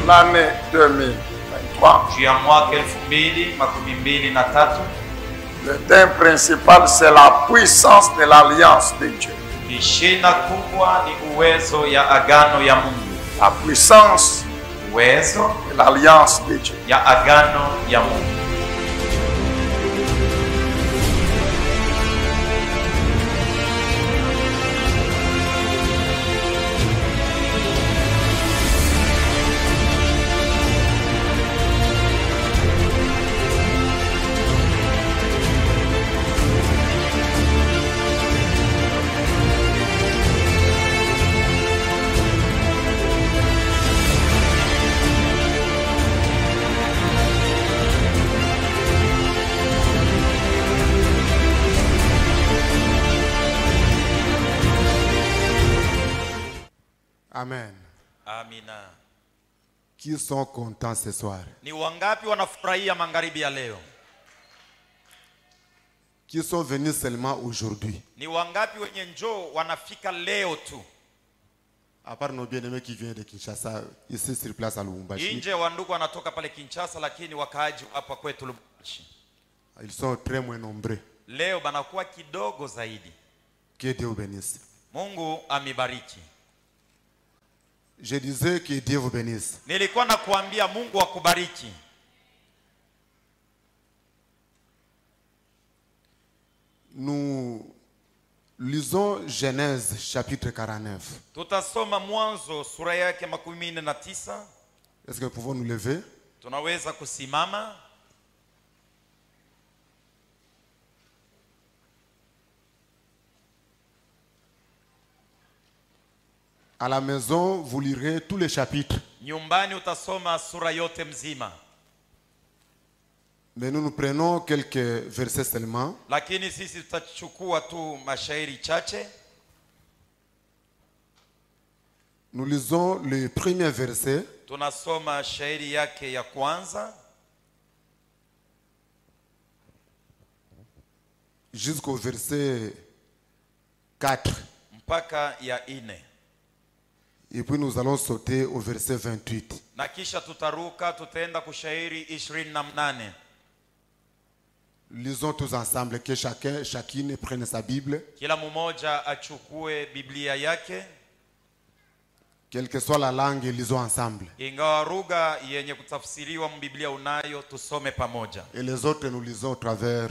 l'année 2023. Le thème principal, c'est la puissance de l'alliance de Dieu. La puissance de l'alliance de Dieu. Amen. Amina. Qui sont contents ce soir? Ni wangapi wanafurahia magharibi ya leo? Qui sont venus seulement aujourd'hui? Ni wangapi wenye njoo wanafika leo tu? À part nos bien-aimés qui viennent de Kinshasa, ici sur place à Lubumbashi. Nje wandugu wanatoka pale Kinshasa, lakini wakaaji hapa kwetu Lubumbashi. Ils sont très moins nombreux. Leo banakuwa kidogo zaidi. Que Dieu vous bénisse. Mungu amibariki. Je disais que Dieu vous bénisse. Nilikuwa nakuambia Mungu akubariki. Nous lisons Genèse chapitre 49. Tutasoma Mwanzo sura yake 49. Est-ce que nous pouvons nous lever? Tunaweza kusimama. À la maison, vous lirez tous les chapitres. Nyumbani utasoma sura yote mzima. Mais nous prenons quelques versets seulement. Lakini sisi tutachukua tu mashairi chache. Nous lisons le premier verset. Tunasoma shairi yake ya kwanza jusqu'au verset 4. mpaka ya 4. Et puis nous allons sauter au verset 28. Na kisha tutaruka tutaenda kushairi 28. Lisons tous ensemble, que chacune prenne sa Bible. Kila mmoja achukue Biblia yake. Quelle que soit la langue, lisons ensemble. Ingawa lugha yenye kutafsiriwa mbiblia unayo, tusome pamoja. Et les autres nous lisons au travers.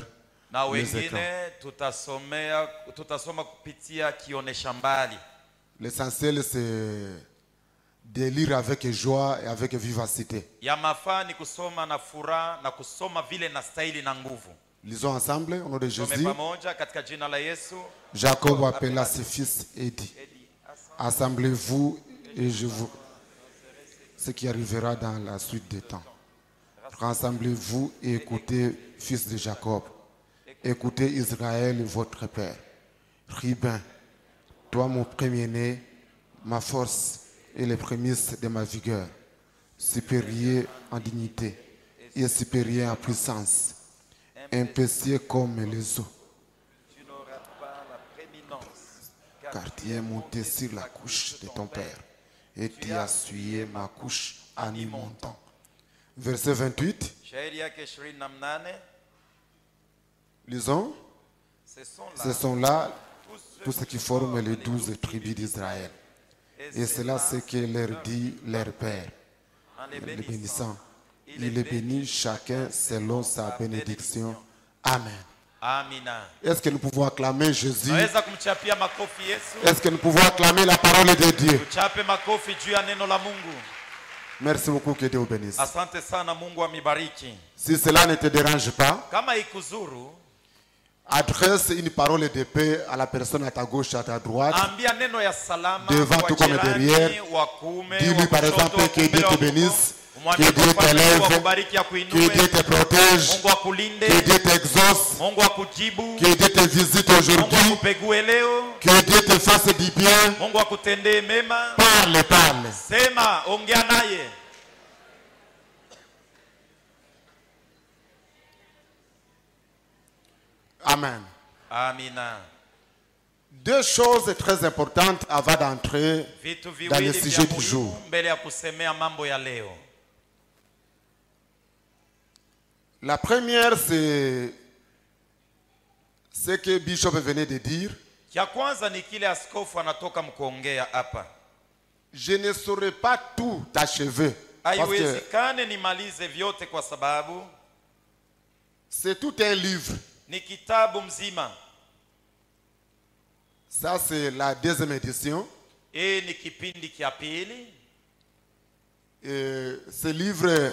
Na wengine tutasoma kupitia kionesha mbali. L'essentiel c'est de lire avec joie et avec vivacité. Ya mafaa ni kusoma na furaha na kusoma vile na staili na nguvu. Lisons ensemble au nom de Jésus. Pamoja katika jina la Yesu. Jacob appela ses fils et dit: assemblez-vous et je vous ce qui arrivera dans la suite des temps. Rassemblez-vous et écoutez, fils de Jacob. Écoutez Israël, votre père. Ribin, toi mon premier-né, ma force et les prémices de ma vigueur, supérieur en dignité et supérieur en puissance, impétueux comme les eaux, car tu es monté sur la couche de ton père et tu as essuyé ma couche en y montant. Verset 28. Lisons. Ce sont là tous ceux qui forment les 12 tribus d'Israël. Et c'est là ce que leur dit leur père. Les bénissant. Il les bénit chacun selon sa bénédiction. Amen. Amina. Est-ce que nous pouvons acclamer Jésus? Naweza kumchapia makofi Yesu. Est-ce que nous pouvons acclamer la parole de Dieu? Tuchape makofi juu ya neno la Mungu. Merci beaucoup, que Dieu vous bénisse. Asante sana, Mungu amibariki. Si cela ne te dérange pas, kama ikuzuru, adresse une parole de paix à la personne à ta gauche, à ta droite, ambia neno ya salama devant tout comme derrière. Dis-lui par exemple que Dieu te bénisse, que Dieu t'élève, que Dieu te protège, que Dieu t'exauce, que Dieu te visite aujourd'hui, que Dieu te fasse du bien. Parle, parle. Sema, ongea naye. Amen. Amina. Deux choses très importantes avant d'entrer dans le sujet du jour. La première, c'est ce que Bishop venait de dire. Cha kwanza ni kile askofu anatoka mkuongea hapa. Je ne saurais pas tout achever. Haiwezekane nimalize vyote kwa sababu c'est tout un livre. Ni kitabu mzima. Ça c'est la deuxième édition. Et ni kipindi kia pili. Ce livre,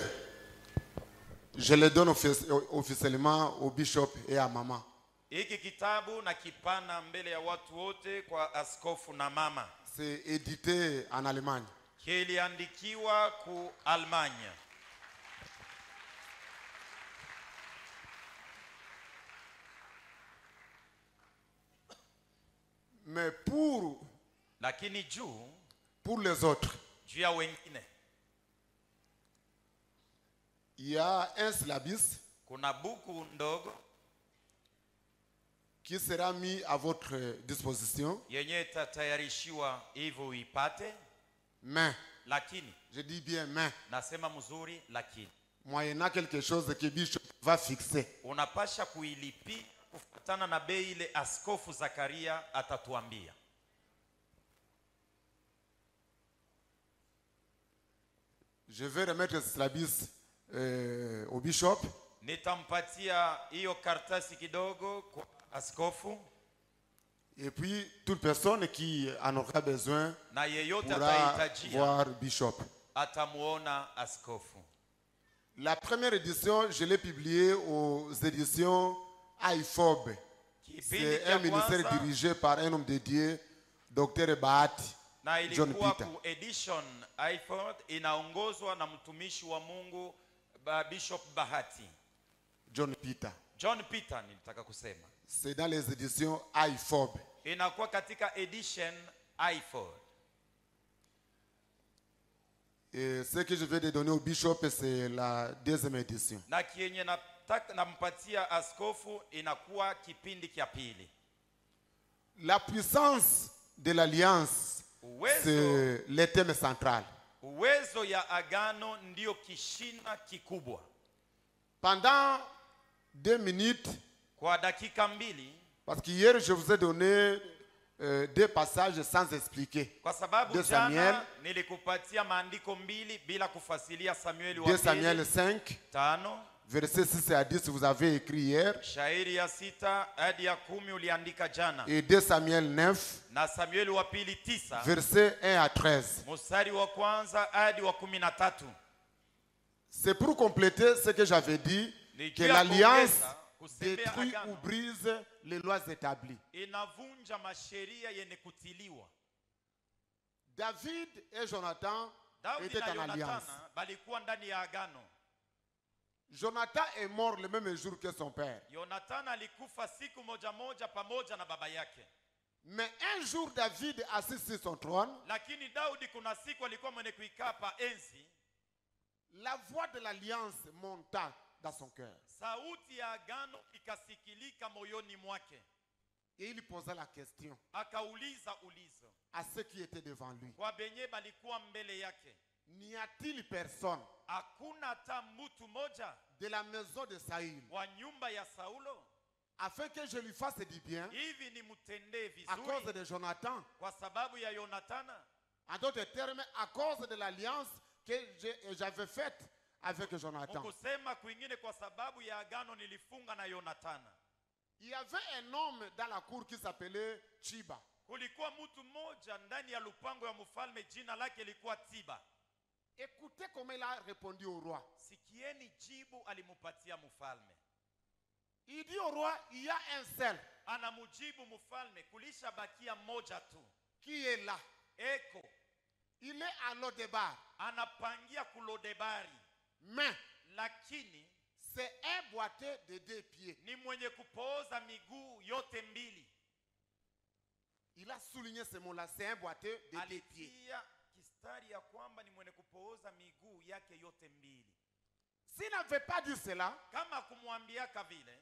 je le donne officiellement au bishop et à maman. Hiki kitabu na kipana mbele ya watu wote kwa askofu na mama. C'est édité en Allemagne. Kiliandikiwa ku Almanya. Mais pour les autres, il y a un syllabus qui sera mis à votre disposition. Mais, je dis bien mais, moyennant quelque chose que Bishop va fixer. Kufuatana na bei ile askofu Zakaria atatuambia. Je vais remettre ce syllabus au bishop. Nitampatia hiyo karatasi kidogo kwa askofu. Et puis toute personne qui en aura besoin na yeyote pourra voir bishop. Atamuona askofu. La première édition, je l'ai publiée aux éditions IFOB. C'est un ministère dirigé par un homme de Dieu, Dr. Bahati John Peter. Edition IFOB inaongozwa na mtumishi wa Mungu Bishop Bahati John Peter. John Peter nilitaka kusema. C'est dans les éditions IFOB. Inakuwa katika edition IFOB. Et ce que je vais te donner au bishop, c'est la deuxième édition. Na kienye nampatia askofu inakuwa kipindi kia pili. La puissance de l'alliance, c'est le thème central. Uwezo ya agano ndio kishina kikubwa. Pendant 2 minutes, kwa dakika mbili, parce qu'hier je vous ai donné 2 passages sans expliquer. Kwa sababu jana nilikupatia maandiko mbili bila kufasilia. Samueli wa 2 Samuel 5 verset 6 à 10 vous avez écrit hier. Shairi ya 6 hadi ya 10 uliandika jana. Et 2 Samuel 9 na Samueli wa pili 9 verset 1 à 13. Mstari wa kwanza hadi wa 13. C'est pour compléter ce que j'avais dit, que l'alliance détruit ou brise les lois établies. Inavunja masheria yenye kutiliwa. David et Jonathan étaient en alliance. Balikuwa ndani ya agano. Jonathan est mort le même jour que son père. Jonathan alikufa siku moja moja pamoja na baba yake. Mais un jour David assis sur son trône. Lakini Daudi kuna siku alikuwa mwenye kuikaa pa enzi. La voix de l'alliance monta dans son cœur. Sauti ya agano ikasikilika moyoni mwake. Et il posa la question akauliza ulizo à ceux qui étaient devant lui. Kwa benye balikuwa mbele yake. N'y a-t-il personne hakuna hata mtu moja de la maison de Saül wa nyumba ya Saulo afin que je lui fasse du bien hivi nimutendee vizuri à cause de Jonathan, kwa sababu ya Yonathana? En d'autres termes, à cause de l'alliance que j'avais faite avec Jonathan. Kusema kwingine kwa sababu ya agano nilifunga na Yonathana. Il y avait un homme dans la cour qui s'appelait Chiba. Kulikuwa mtu mmoja ndani ya lupango ya mfalme, jina lake lilikuwa Tiba. Écoutez comment il a répondu au roi. Sikieni jibu alimupatia mfalme. Il dit au roi, il y a un seul. Anamujibu mfalme, kulisha bakia mmoja tu. Qui est là? Eko. Il est à Lodebar. Anapangia kulodebari. Mais lakini c'est un boiteux de 2 pieds. Ni mwenye kupooza miguu yote mbili. Il a souligné ce mot-là, c'est un boiteux de 2 pieds. Kistari ya kwamba ni mwenye kupooza miguu yake yote mbili. S'il n'avait pas dit cela, kama kumwambiaka vile,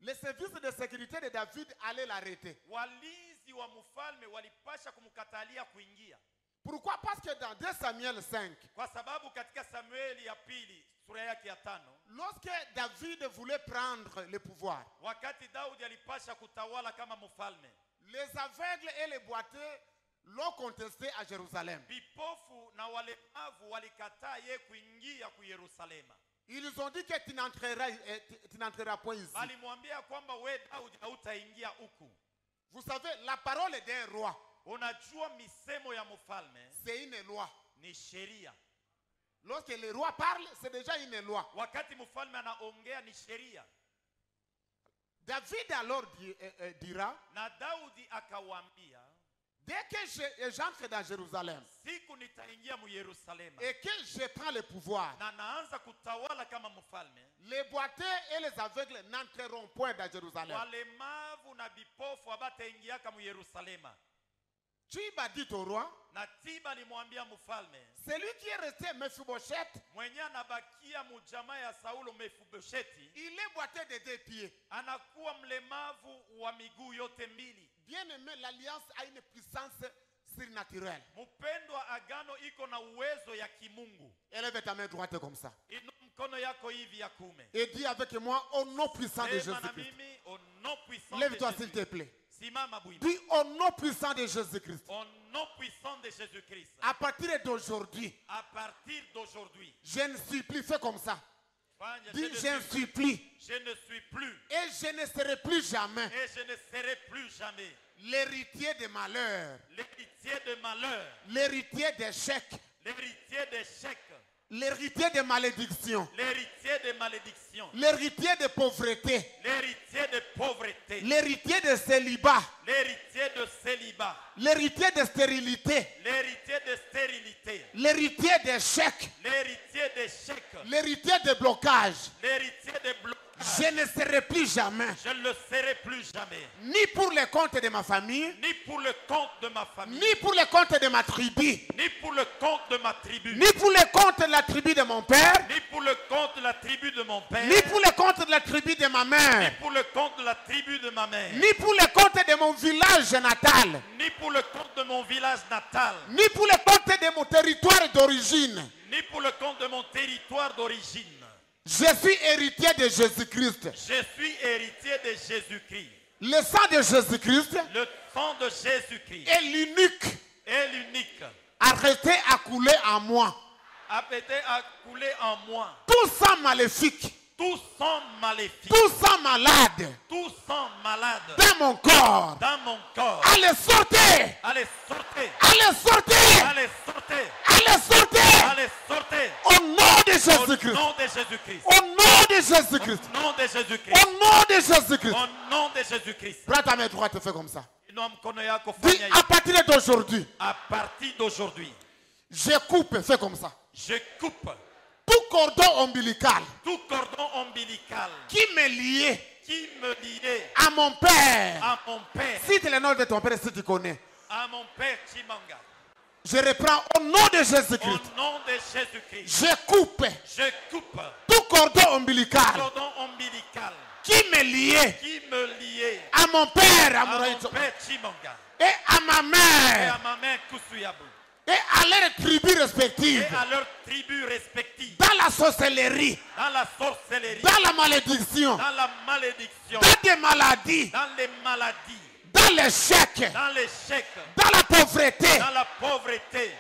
les services de sécurité de David allaient l'arrêter. Walinzi wa mfalme walipasha kumkatalia kuingia. Pourquoi? Parce que dans 2 Samuel 5, kwa sababu katika Samueli ya pili sura yake ya 5. Lorsque David voulait prendre le pouvoir, Wakati Daudi alipasha kutawala kama mfalme, les aveugles et les boiteux l'ont contesté à Jérusalem. vipofu na walemavu walikataa ye kuingia ku Yerusalema. Ils ont dit que tu n'entreras point ici. Alimwambia kwamba we Daudi hautaingia huku. Vous savez, la parole d'un roi, Unajua misemo ya mfalme c'est une loi. ni sheria. Lorsque le roi parle, c'est déjà une loi. Wakati mfalme anaongea ni sheria. David alors dira, Na Daudi akawaambia, dès que j'entre dans Jérusalem siku nitaingia mu Yerusalema et que je prends le pouvoir, na naanza kutawala kama mfalme, les boiteux et les aveugles n'entreront point dans Jérusalem. walemavu na bipofu abataingiaka mu Yerusalema. Chiba dit au roi, Na Tiba alimwambia mfalme, celui qui est resté Mephibosheth, mwenye anabakia mujamaa ya Saulo Mefibosheti, il est boiteux de 2 pieds. anakuwa mlemavu wa miguu yote mbili. Bien aimé, l'alliance a une puissance surnaturelle. Mpendwa, agano iko na uwezo ya kimungu. Élève ta main droite comme ça. Inu mkono yako hivi ya kuume. Et dis avec moi, au nom puissant de Sema na Jésus-Christ. mimi, au nom puissant de Lève-toi s'il te Jésus. plaît. Simama bwima. Dis au nom puissant de Jésus-Christ. Au nom puissant de Jésus-Christ. À partir d'aujourd'hui, À partir d'aujourd'hui. je ne suis plus fait comme ça. Fanya, Dis, je je ne ne suis- suis plus. je ne suis plus. Et je ne serai plus jamais Et je ne serai plus jamais l'héritier de malheur, l'héritier de malheur, l'héritier d'échec, l'héritier d'échec, l'héritier de malédiction, l'héritier de malédiction, l'héritier de pauvreté, l'héritier de pauvreté, l'héritier de célibat, l'héritier de célibat, l'héritier de stérilité, l'héritier de stérilité, l'héritier d'échec, l'héritier d'échec, l'héritier de blocage. l'héritier de blocage. Je ne serai plus jamais, Je ne le serai plus jamais, ni pour les comptes de ma famille, ni pour le compte de ma famille, ni pour les comptes de ma tribu, ni pour le compte de ma tribu, ni pour les comptes de la tribu de mon père, ni pour le compte de la tribu de mon père, ni pour les comptes de la tribu de ma ni mère, pour le compte de la tribu de ma mère, ni pour les comptes de mon village natal, ni pour le compte de mon village natal, ni pour les comptes de mon territoire d'origine. ni pour le compte de mon territoire d'origine. Je suis héritier de Jésus-Christ. Je suis héritier de Jésus-Christ. Le sang de Jésus-Christ Le sang de Jésus-Christ est l'unique est l'unique. arrêté à couler en moi. A été à couler en moi. Tout sang maléfique, Tout sang maléfique, tout sang malade tout sang malade dans mon corps. dans mon corps. Allez, sortez! Allez, sortez. Allez, sortez! Allez, sortez. Allez, sortez! Allez, sortez. Au nom de Au Jésus-Christ. nom de Jésus-Christ. Au nom de Jésus-Christ. Au nom de Jésus-Christ. Au nom de Jésus-Christ. Au nom de Jésus-Christ. Prends ta main droite, fais comme ça. Inua mkono yako, Dis fanya à hivi. partir d'aujourd'hui, À partir d'aujourd'hui, je coupe, fais comme ça. je coupe Tout cordon ombilical tout cordon ombilical qui me liait qui me liait à mon père. à mon père, Cite le nom de ton père si tu connais. à mon père Chimanga. Je reprends au nom de Jésus-Christ. Au nom de Jésus-Christ, Je coupe je coupe tout cordon ombilical cordon ombilical qui me liait qui me liait à mon père, à à mon mon raïto, père Chimanga et à ma et mère à ma mère Kusuyabu et à leurs tribus respectives, et à leurs tribus respectives, dans la sorcellerie, dans la sorcellerie, dans la malédiction, dans la malédiction, dans des maladies, dans les maladies, dans l'échec, dans l'échec, dans la pauvreté, dans la pauvreté,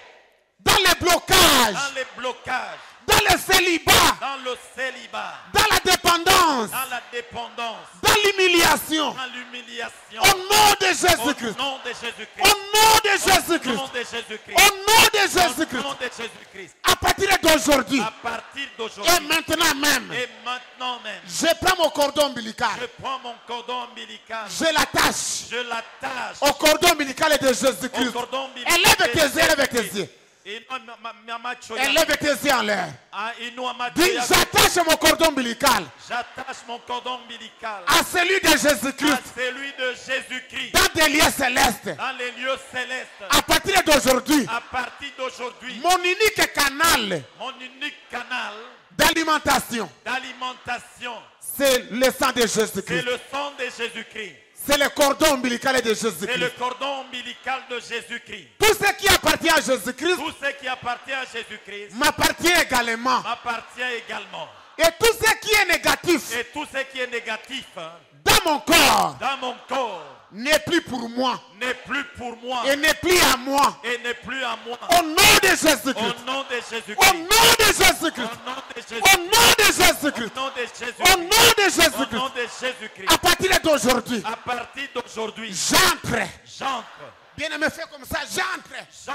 dans les blocages, dans les blocages, dans le célibat, dans le célibat, dans la dépendance, dans la dépendance, dans l'humiliation. dans l'humiliation. Au nom de Au Jésus-Christ. nom de Au Jésus-Christ. nom de Au Jésus-Christ. nom de Jésus-Christ. Au nom de Au Jésus-Christ. nom de Jésus-Christ. À partir d'aujourd'hui À partir et d'aujourd'hui maintenant même, et maintenant même, je prends mon cordon ombilical. je prends mon cordon ombilical, Je l'attache je l'attache au cordon ombilical de au Jésus-Christ. cordon ombilical. Élève de tes yeux, élève tes Jésus-Christ. yeux. Inua macho yako. Élève tes yeux en l'air. Ah, inua macho Dis, yako. j'attache mon cordon ombilical J'attache mon cordon ombilical à celui de à Jésus-Christ celui de Jésus-Christ dans des lieux célestes. dans les lieux célestes. À partir d'aujourd'hui, À partir d'aujourd'hui, mon unique canal mon unique canal d'alimentation, d'alimentation, c'est le sang de c'est Jésus-Christ. le sang de Jésus-Christ. C'est le cordon ombilical de C'est le Jésus-Christ. cordon ombilical de Jésus-Christ. Tout ce qui appartient à Jésus-Christ Tout ce qui appartient à Jésus-Christ m'appartient également. m'appartient également. Et tout ce qui est négatif Et tout ce qui est négatif dans mon corps dans mon corps n'est plus pour moi n'est plus pour moi et n'est plus à moi. et n'est plus à moi. Au nom de Au Jésus-Christ. nom de Au Jésus-Christ. nom de Au Jésus-Christ. nom de Jésus-Christ. Au nom de Jésus-Christ. Au nom de Au Jésus-Christ. nom de Au nom Jésus-Christ. de Jésus-Christ. À partir d'aujourd'hui, À partir d'aujourd'hui, j'entre. j'entre Bien-aimé, fais comme ça. J'entre dans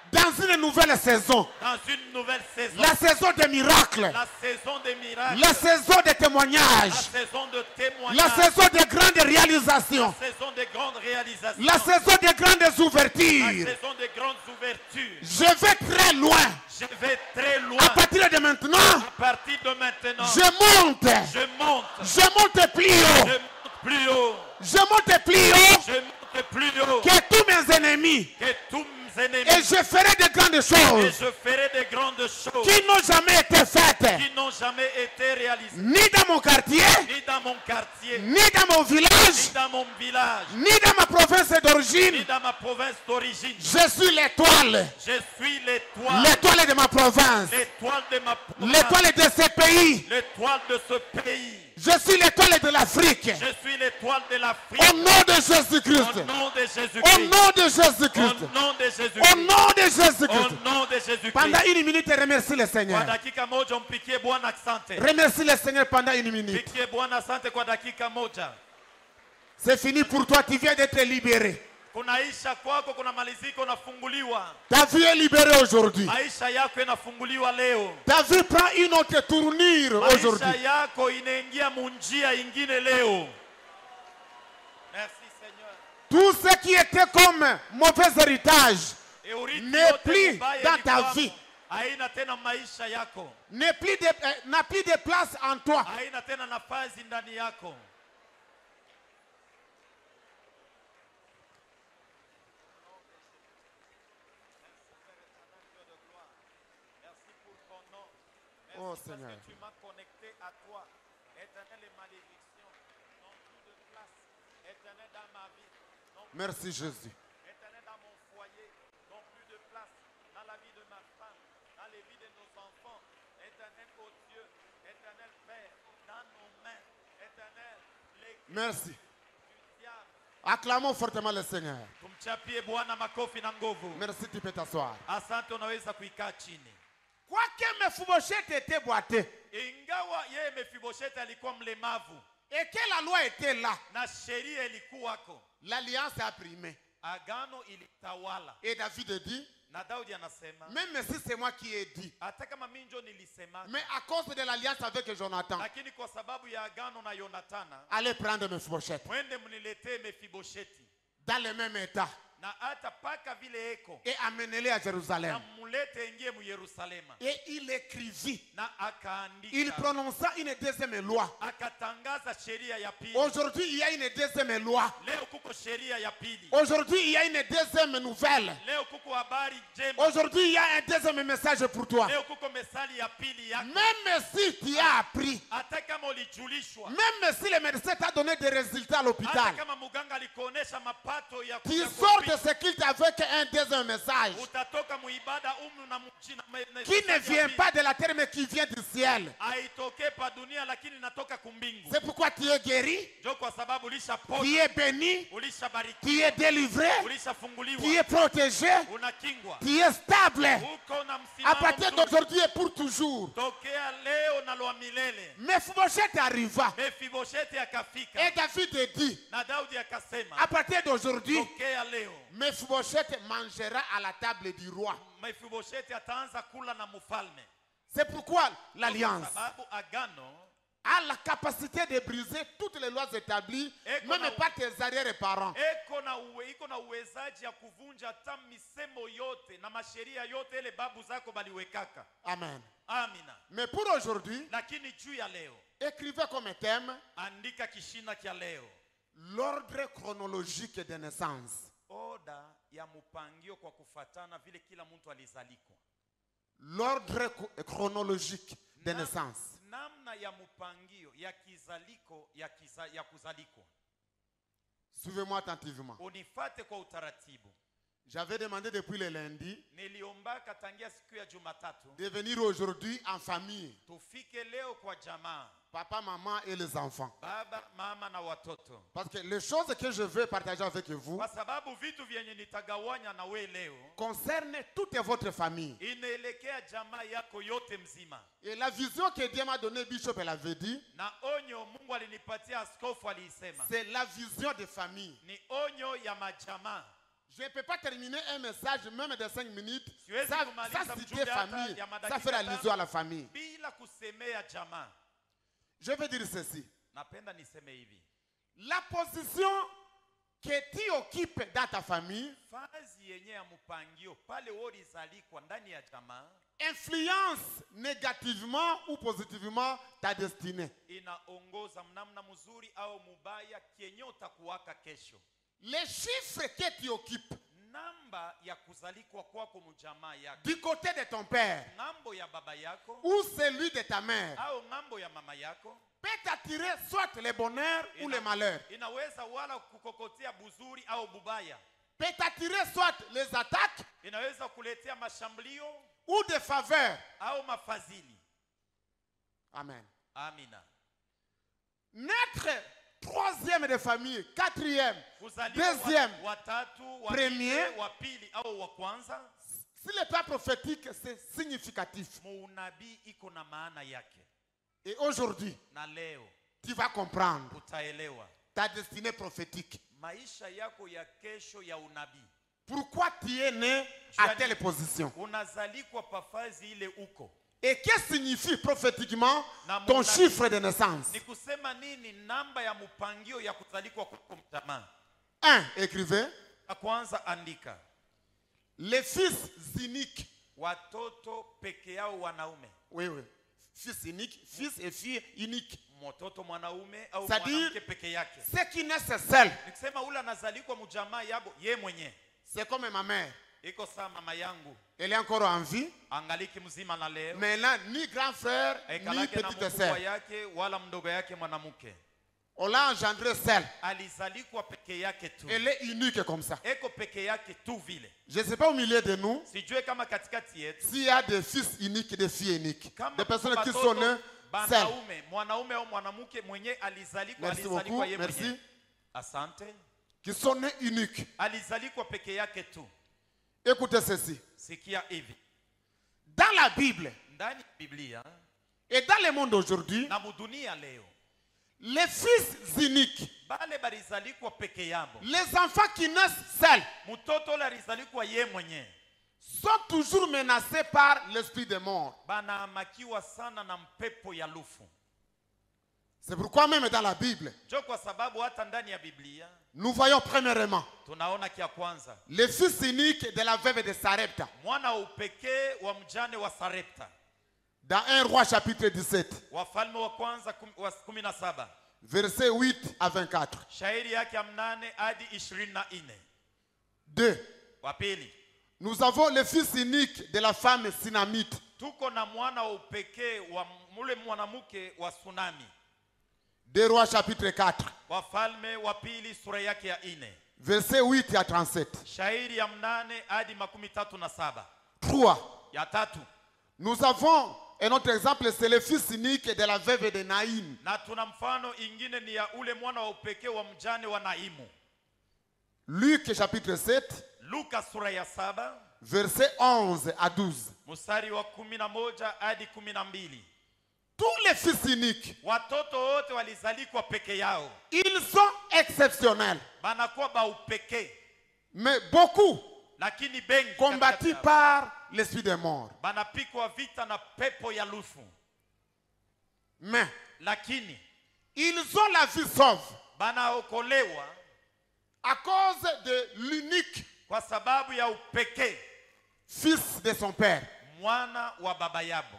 dans une nouvelle saison. une nouvelle saison. La saison des miracles. La saison des miracles. La saison des témoignages. La saison de témoignages. La saison des grandes réalisations. La saison des grandes réalisations. La saison des grandes La ouvertures. saison des grandes ouvertures. Je vais très loin. Je vais très loin. À partir de maintenant, À partir de maintenant, je monte. je monte. Je monte plus haut. Je monte plus haut. Je monte plus haut Je monte plus haut que tous mes ennemis. que tous mes ennemis. Et je ferai de grandes Et choses je ferai des grandes choses qui n'ont jamais été faites. qui n'ont jamais été réalisées. Ni dans mon quartier, Ni dans mon quartier, ni dans mon ni village, dans mon village, ni dans ma province ni d'origine. dans ma province d'origine. Je suis l'étoile. Je suis l'étoile. L'étoile de ma province. L'étoile de ma province. L'étoile de ce pays. L'étoile de ce pays. Je suis l'étoile de l'Afrique. Je suis l'étoile de l'Afrique. Au nom de Au Jésus-Christ. nom de Au Jésus-Christ. nom de Au Jésus-Christ. nom de Au Jésus-Christ. nom de Au Jésus-Christ. nom de Jésus-Christ. Pendant une minute, remercie le Kwa Seigneur. dakika moja mpikie Bwana asante. Remercie le Seigneur pendant une minute. Mpikie Bwana asante kwa dakika moja. C'est fini pour toi, tu viens d'être libéré. Kunaisha kwako, kuna maliziko, unafunguliwa. Ta vie est libérée aujourd'hui. Maisha yako inafunguliwa leo. Ta vie prend une autre tournure Maisha aujourd'hui. yako inaingia munjia ingine leo. Merci Seigneur. Tout ce qui était comme mauvais héritage Et urithi n'est yote plus mubaya dans ta ilikuwamo. vie. Haina tena maisha yako. n'a plus de place en toi. Haina tena nafasi ndani yako. Merci pour ton nom. Merci Oh, parce Seigneur. que tu m'as connecté à toi. Éternel, les malédictions n'ont plus de place. Éternel, dans ma vie, n'ont plus Merci Jésus. Éternel, dans mon foyer, n'ont plus de place. Dans la vie de ma femme, dans les vies de nos enfants. Éternel, oh Dieu, éternel Père, dans nos mains. Éternel, les Merci. du diable. Acclamons fortement le Seigneur. Tumchapie Bwana makofi na nguvu. Merci, tu peux t'asseoir. Asante, unaweza kuikaa chini. Quoique Mephibosheth était boité Ingawa yeye Mefibosheti alikuwa mlemavu et que la loi était là, na sheria ilikuwako, l'alliance a primé. agano ilitawala. Et David dit, Na Daudi anasema, même si c'est moi qui ai dit, hata kama mimi ndio nilisema, mais à cause de l'alliance avec Jonathan, lakini kwa sababu ya agano na Yonatana, allez prendre Mephibosheth mwende mniletee Mefibosheti, dans le même état na hata paka vile eko, et amenez-le à na Jérusalem. mulete ingie mu Yerusalema. Et il écrivit, Na il akaandika, prononça une deuxième loi. akatangaza sheria ya pili. Aujourd'hui, il y a une deuxième loi. Leo kuko sheria ya pili. Aujourd'hui, il y a une deuxième nouvelle. Leo kuko habari njema. Aujourd'hui, il y a un deuxième message pour toi. Leo kuko mesali ya pili yako. Même si tu as appris, Hata kama ulijulishwa, même si le médecin t'a donné des résultats à hata l'hôpital, kama muganga alikuonesha mapato ya tu kuja sors de kupima, ce qu'il avec un deuxième message utatoka muibada na mchina qui ne vient pas de la terre mais qui vient du ciel. haitoke pa dunia lakini natoka kumbingu. C'est pourquoi tu es guéri, Ndio kwa sababu ulishapona, tu es béni, ulishabarikiwa, tu es délivré, tu ulishafunguliwa, es protégé, unakingwa, tu es stable. uko na À msimamo partir mzuri. d'aujourd'hui et pour toujours. Tokea leo na lwa milele. Mephibosheth arriva Mefibosheti akafika et David dit, na Daudi akasema, à partir d'aujourd'hui, tokea leo Mephibosheth mangera à la table du roi. Mefibosheti ataanza kula na mfalme. C'est pourquoi l'alliance Sababu agano a la capacité de briser toutes les lois établies, même pas tes arrière-parents. iko na uwezaji ya kuvunja hata misemo yote na masheria yote ile babu zako baliwekaka. Amen. Amina. Mais pour aujourd'hui, Lakini juu ya leo, écrivez comme thème andika kishina kya leo, l'ordre chronologique de naissance. oda ya mupangio kwa kufatana vile kila mtu alizalikwa. L'ordre chronologique de naissance. Namna ya mupangio ya kizaliko ya kuzalikwa. Suivez-moi attentivement. Unifate kwa utaratibu. J'avais demandé depuis le lundi Niliombaka tangia siku ya Jumatatu de venir aujourd'hui en famille. tufike leo kwa jamaa, Papa, maman et les enfants. baba, mama na watoto, Parce que les choses que je veux partager avec vous kwa sababu vitu vyenye nitagawanya na we leo concernent toute votre famille. inaelekea jamaa yako yote mzima. Et la vision que Dieu m'a donnée, Bishop, elle avait dit, Na onyo Mungu alinipatia, askofu aliisema, c'est la vision de famille. ni onyo ya majamaa. Je ne peux pas terminer un message même de 5 minutes. Siwezi Ça kumaliza citer mjumbe hata famille, ya ça madakika fait allusion tano à la famille. bila kusemea jamaa. Je vais dire ceci. Napenda niseme hivi, La position que tu occupes dans ta famille fazi yenye ya mpangio pale wolizalikwa ndani ya jamaa influence négativement ou positivement ta destinée. inaongoza mnamna mzuri au mubaya kenye utakuwaka kesho. Les chiffres que tu occupes Namba ya kuzalikwa kwako mjamaa yako, du côté de ton père ngambo ya baba yako ou celui de ta mère au ngambo ya mama yako, peut t'attirer soit le bonheur ou le malheur. inaweza wala kukokotea buzuri au bubaya, Peut t'attirer soit les attaques inaweza kuletea mashambulio ou des faveurs. au mafadhili. Amen. Amina. Naître troisième de famille, quatrième, Kuzaliwa deuxième, watatu, wa premier. pili, wa pili au wa kwanza, si le pas prophétique, c'est significatif. muunabii iko na maana yake. Et aujourd'hui, Na leo tu vas comprendre utaelewa ta destinée prophétique. maisha yako ya kesho ya unabii. Pourquoi tu es né à telle position? Unazalikwa pafazi ile uko. Et qu'est-ce que signifie prophétiquement Na ton munabii chiffre de naissance? ni kusema nini? Namba ya mpangio ya kuzalikwa kwako mtamaa. 1. Écrivez. Ya kwanza andika, Les fils uniques. watoto peke yao wanaume. Oui, oui. Fils unique, fils et fille unique. Mtoto mwanaume au C'est-à-dire, mwanamke peke yake. ceux qui naissent seuls, Ni kusema ule anazalikwa mjamaa yabo ye mwenye. c'est comme ma mère. Iko saa mama yangu Elle est encore en vie. angaliki mzima na leo, Mais elle n'a ni grand frère, ni ekalake na petite mkubwa sœur. yake wala mdogo yake mwanamke. On l'a engendré seul. Alizalikwa peke yake tu. Elle est unique comme ça. Eko peke yake tu vile. Je ne sais pas au milieu de nous Sijue kama katikati yetu s'il y a des fils uniques et des filles uniques. kama Des personnes qui watoto sont nées seules. banaume, mwanaume au mwanamke mwenye alizalikwa Merci beaucoup. alizalikwa ye Merci. mwenye. Asante. Qui sont nés uniques. Alizalikwa peke yake tu. Écoutez ceci. Sikia hivi. Dans la Bible Ndani ya Biblia et dans le monde aujourd'hui, na mudunia leo, les fils uniques, bale balizalikwa peke yabo, les enfants qui naissent seuls, mtoto ule alizalikwa ye mwenye, sont toujours menacés par l'esprit de mort. banaamakiwa sana na mpepo ya lufu. C'est pourquoi même dans la Bible, Jo kwa sababu hata ndani ya Biblia nous voyons premièrement tunaona kia kwanza les fils uniques de la veuve de Sarepta. mwana wa upekee wa mjane wa Sarepta. Dans 1 Roi chapitre 17, Wafalme wa kwanza 17, versets 8 à 24. shairi yake ya 8 hadi 24. 2. Wa pili, Nous avons les fils uniques de la femme Sinamite. tuko na mwana wa upekee wa mule mwanamke wa Tsunami. 2 Rois chapitre 4, Wafalme wa pili sura yake ya 4, versets 8 à 37. shairi ya 8 hadi 37. 3. Ya tatu, Nous avons un autre exemple, c'est le fils unique de la veuve de Naïm. na tuna mfano ingine ni ya ule mwana wa upekee wa mjane wa Naimu. Luc chapitre 7, Luka sura ya 7, versets 11 à 12. mstari wa 11 hadi 12. Tous les fils uniques, Watoto wote walizalikwa peke yao, ils sont exceptionnels, banakuwa ba upekee, mais beaucoup lakini bengi combattus katikati yao, par l'esprit des morts. banapikwa vita na pepo ya lufu, Mais lakini ils ont la vie sauve banaokolewa à cause de l'unique kwa sababu ya upekee fils de son père, mwana wa baba yabo.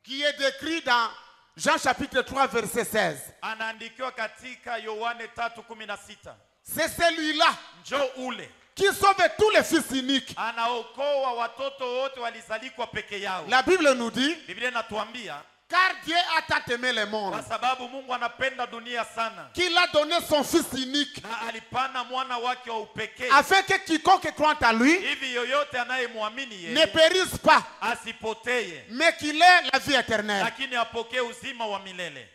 qui est décrit dans Jean chapitre 3, verset 16. Anaandikiwa katika Yohane 3:16. C'est celui-là Njoo ule qui sauve tous les fils uniques. anaokoa watoto wote walizalikwa peke yao. La Bible nous dit Biblia inatuambia Car Dieu a tant aimé le monde Kwa sababu Mungu anapenda dunia sana. qu'il a donné son Fils unique, Na alipana mwana wake wa upekee. afin que quiconque croit en lui Hivi yoyote anayemwamini ne yeye périsse pas, asipotee, mais qu'il ait la vie éternelle. lakini apokee uzima wa milele.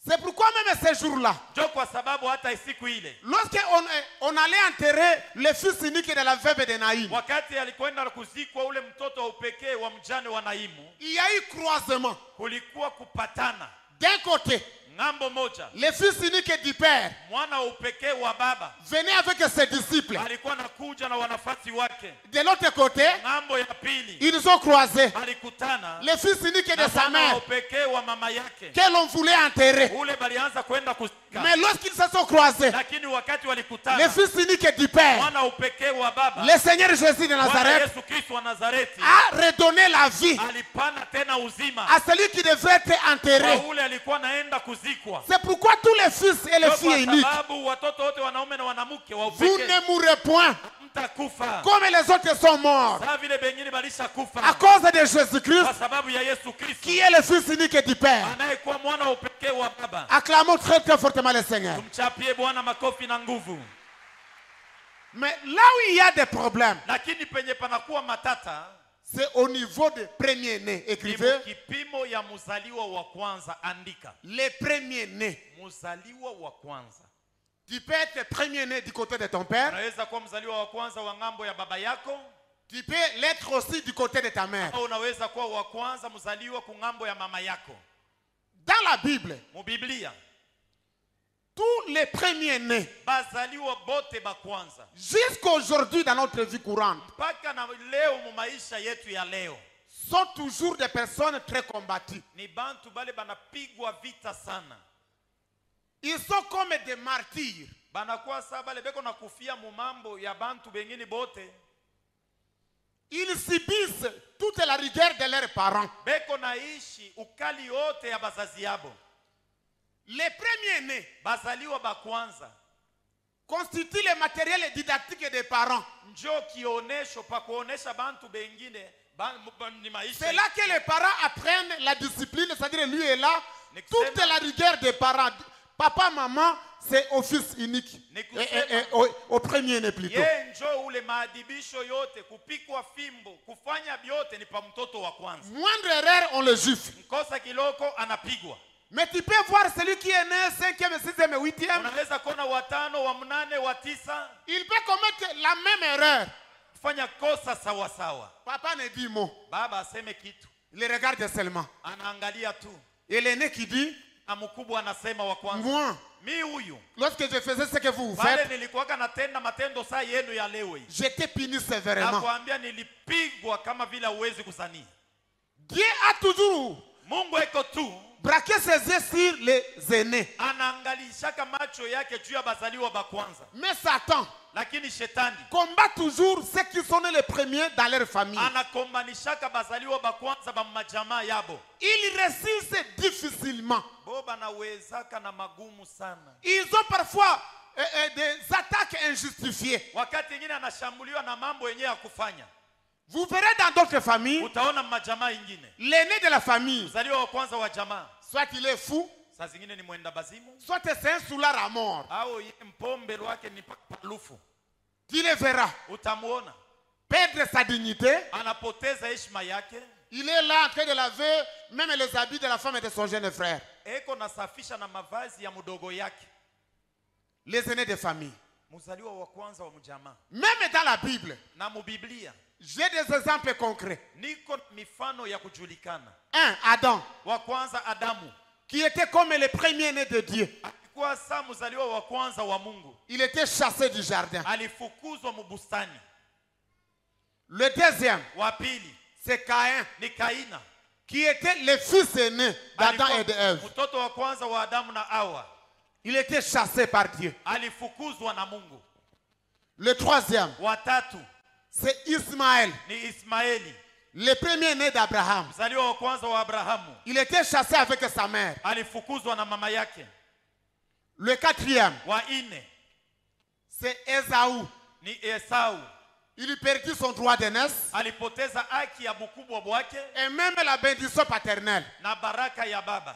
C'est pourquoi même ces jours-là, Ndio kwa sababu hata siku ile lorsqu'on allait enterrer le fils unique de la veuve de Naïm, wakati alikwenda kuzikwa ule mtoto wa upekee wa mjane wa Naimu, il y a eu croisement. kulikuwa kupatana. D'un côté, Ngambo moja le fils unique du Père mwana wa upekee wa baba venait avec ses disciples. alikuwa nakuja na wanafunzi wake. De l'autre côté, Ngambo ya pili ils ont croisé alikutana le fils unique na de sa mwana wa mère upekee wa mama yake. que l'on voulait enterrer. Ule balianza kwenda kuzika, Mais lorsqu'ils se sont croisés, lakini wakati le walikutana fils unique du Père, mwana wa upekee wa baba, le Seigneur Jésus de Bwana Nazareth, Yesu Kristo wa Nazareti a redonné la vie alipana tena uzima à celui qui devait être kwa enterré. ule alikuwa naenda kuzikwa. C'est pourquoi tous les fils et les Ndio filles kwa uniques, sababu watoto wote wanaume na wanamke wa vous upekee ne mourrez point mtakufa comme les autres sont morts saa vile bengine balisha à kufa cause de Jésus-Christ kwa sababu ya Yesu Kristo qui est le fils unique du Père. anayekuwa mwana wa upekee wa baba. Acclamons très très fortement le Seigneur. Tumchapie Bwana makofi na nguvu. Mais là où il y a des problèmes, Lakini penye panakuwa matata c'est au niveau des premiers-nés. ni Écrivez, kipimo ya muzaliwa wa kwanza. Andika, les premiers-nés. muzaliwa wa kwanza. Tu peux être premier-né du côté de ton père. Unaweza kuwa mzaliwa wa kwanza wa ngambo ya baba yako, Tu peux l'être aussi du côté de ta mère. au unaweza kuwa wa kwanza mzaliwa ku ngambo ya mama yako. Dans la Bible, Mu Biblia tous les premiers-nés, bazaliwa bote ba kwanza jusqu'aujourd'hui dans notre vie courante, mpaka na leo mu maisha yetu ya leo sont toujours des personnes très combattues. ni bantu bale banapigwa vita sana, Ils sont comme des martyrs. banakuwa saa bale beko na kufia mu mambo ya bantu bengine bote, Ils subissent toute la rigueur de leurs parents. beko naishi ukali yote ya bazazi yabo. Les premiers-nés Bazaliwa ba kwanza constituent le matériel didactique des parents. njo kionesho pa kuonesha bantu bengine ni maisha. C'est là que les parents apprennent la discipline, c'est-à-dire lui est là, Nikusema- toute la rigueur des parents. Papa, maman, c'est au fils unique. Nikusema- Au premier-né plutôt. Ye njo ule maadibisho yote, kupikwa fimbo, kufanya vyote ni pa mtoto wa kwanza. Moindre erreur, on le gifle. Mkosa kiloko anapigwa. Mais tu peux voir celui qui est né 5e, 6e, 8e. Unaweza kuona watano, wa mnane, wa tisa Il peut commettre la même erreur. kufanya kosa sawa sawa. Papa ne dit mot. Baba aseme kitu, Il regarde seulement. anaangalia tu, Et l'aîné qui dit, na mkubwa anasema wa kwanza, moi, mi huyu lorsque je faisais ce que vous pale faites, nilikuwaka natenda matendo saa yenu ya leo hii, j'étais puni sévèrement. nakwambia nilipigwa kama vile huwezi kusanii. Dieu a toujours Mungu eko tu braqué ses yeux sur les aînés. anaangalishaka macho yake juu ya bazaliwa ba kwanza, Mais Satan lakini shetani combat toujours ceux qui sont nés les premiers dans leur famille. anakombanishaka bazaliwa ba kwanza ba majamaa yabo. Ils réussissent difficilement. Bo banawezaka na magumu sana. Ils ont parfois des attaques injustifiées. Wakati ingine anashambuliwa na mambo yenyewe ya kufanya. Vous verrez dans d'autres familles, Utaona majamaa ingine, l'aîné de la famille, mzaliwa wa kwanza wa jamaa soit il est fou, saa zingine ni mwenda bazimu, soit c'est un soulard à mort. au ye mpombe lwake ni palufu. Tu le verras Utamuona perdre sa dignité. anapoteza heshima yake, Il est là en train de laver même les habits de la femme et de son jeune frère. eko nasafisha na mavazi ya mdogo yake. Les aînés de famille. Mzaliwa wa kwanza wa mjamaa. Même dans la Bible, Na mubiblia j'ai des exemples concrets. niko mifano ya kujulikana. Un, Adam, Wa kwanza Adamu qui était comme le premier-né de Dieu. alikuwa saa mzaliwa wa kwanza wa Mungu, Il était chassé du jardin. alifukuzwa mubustani. Le deuxième, Wa pili c'est Caïn, ni Kaina, qui était le fils aîné d'Adam alikuwa et d'Ève. mtoto wa kwanza wa Adamu na Hawa, Il était chassé par Dieu. alifukuzwa na Mungu. Le troisième, Wa tatu c'est Ismaël, ni Ismaeli, le premier-né d'Abraham. mzaliwa wa kwanza wa Abrahamu, Il était chassé avec sa mère. alifukuzwa na mama yake. Le quatrième, Wa ine c'est Ésaü. ni Esau, Il perdit son droit d'aînesse alipoteza haki ya mkubwa wake et même la bénédiction paternelle. na baraka ya baba.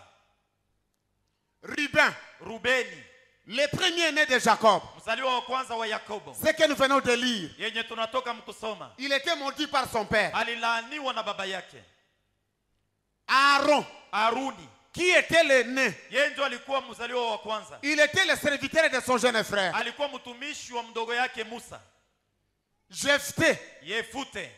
Rubeni, le premier-né de Jacob, mzaliwa wa kwanza wa Yakobo, ce que nous venons de lire, yenye tunatoka mkusoma, il était maudit par son père. alilaaniwa na baba yake. Aaron, Aruni, qui était l'aîné, yeye ndio alikuwa mzaliwa wa kwanza. il était le serviteur de son jeune frère. Alikuwa mtumishi wa mdogo yake Musa. Jephthé, Yefute,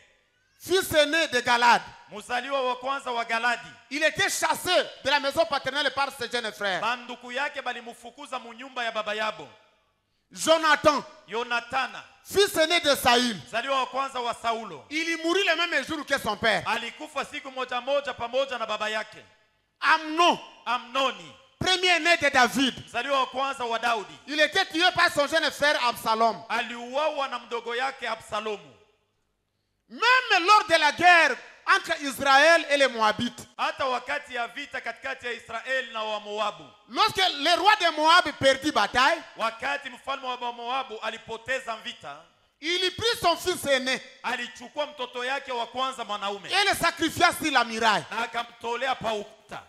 fils aîné de Galad, mzaliwa wa kwanza wa Galadi. il était chassé de la maison paternelle par ses jeunes frères. Banduku yake balimfukuza mu nyumba ya baba yabo. Jonathan, Yonatana, fils aîné de Saül, mzaliwa wa kwanza wa Saulo, il mourut le même jour que son père. alikufa siku moja moja pamoja na baba yake. Amnon, Amnoni, premier-né de David, mzaliwa wa kwanza wa Daudi, il était tué par son jeune frère Absalom. aliuawa na mdogo yake Absalomu. Même lors de la guerre entre Israël et les Moabites, Hata wakati ya vita katikati ya Israeli na wa Moabu, lorsque le roi de Moab perdit bataille, wakati mfalme wa Moabu alipoteza vita, il prit son fils aîné alichukua mtoto yake wa kwanza mwanaume et le sacrifia sur la muraille. na akamtolea pa ukuta.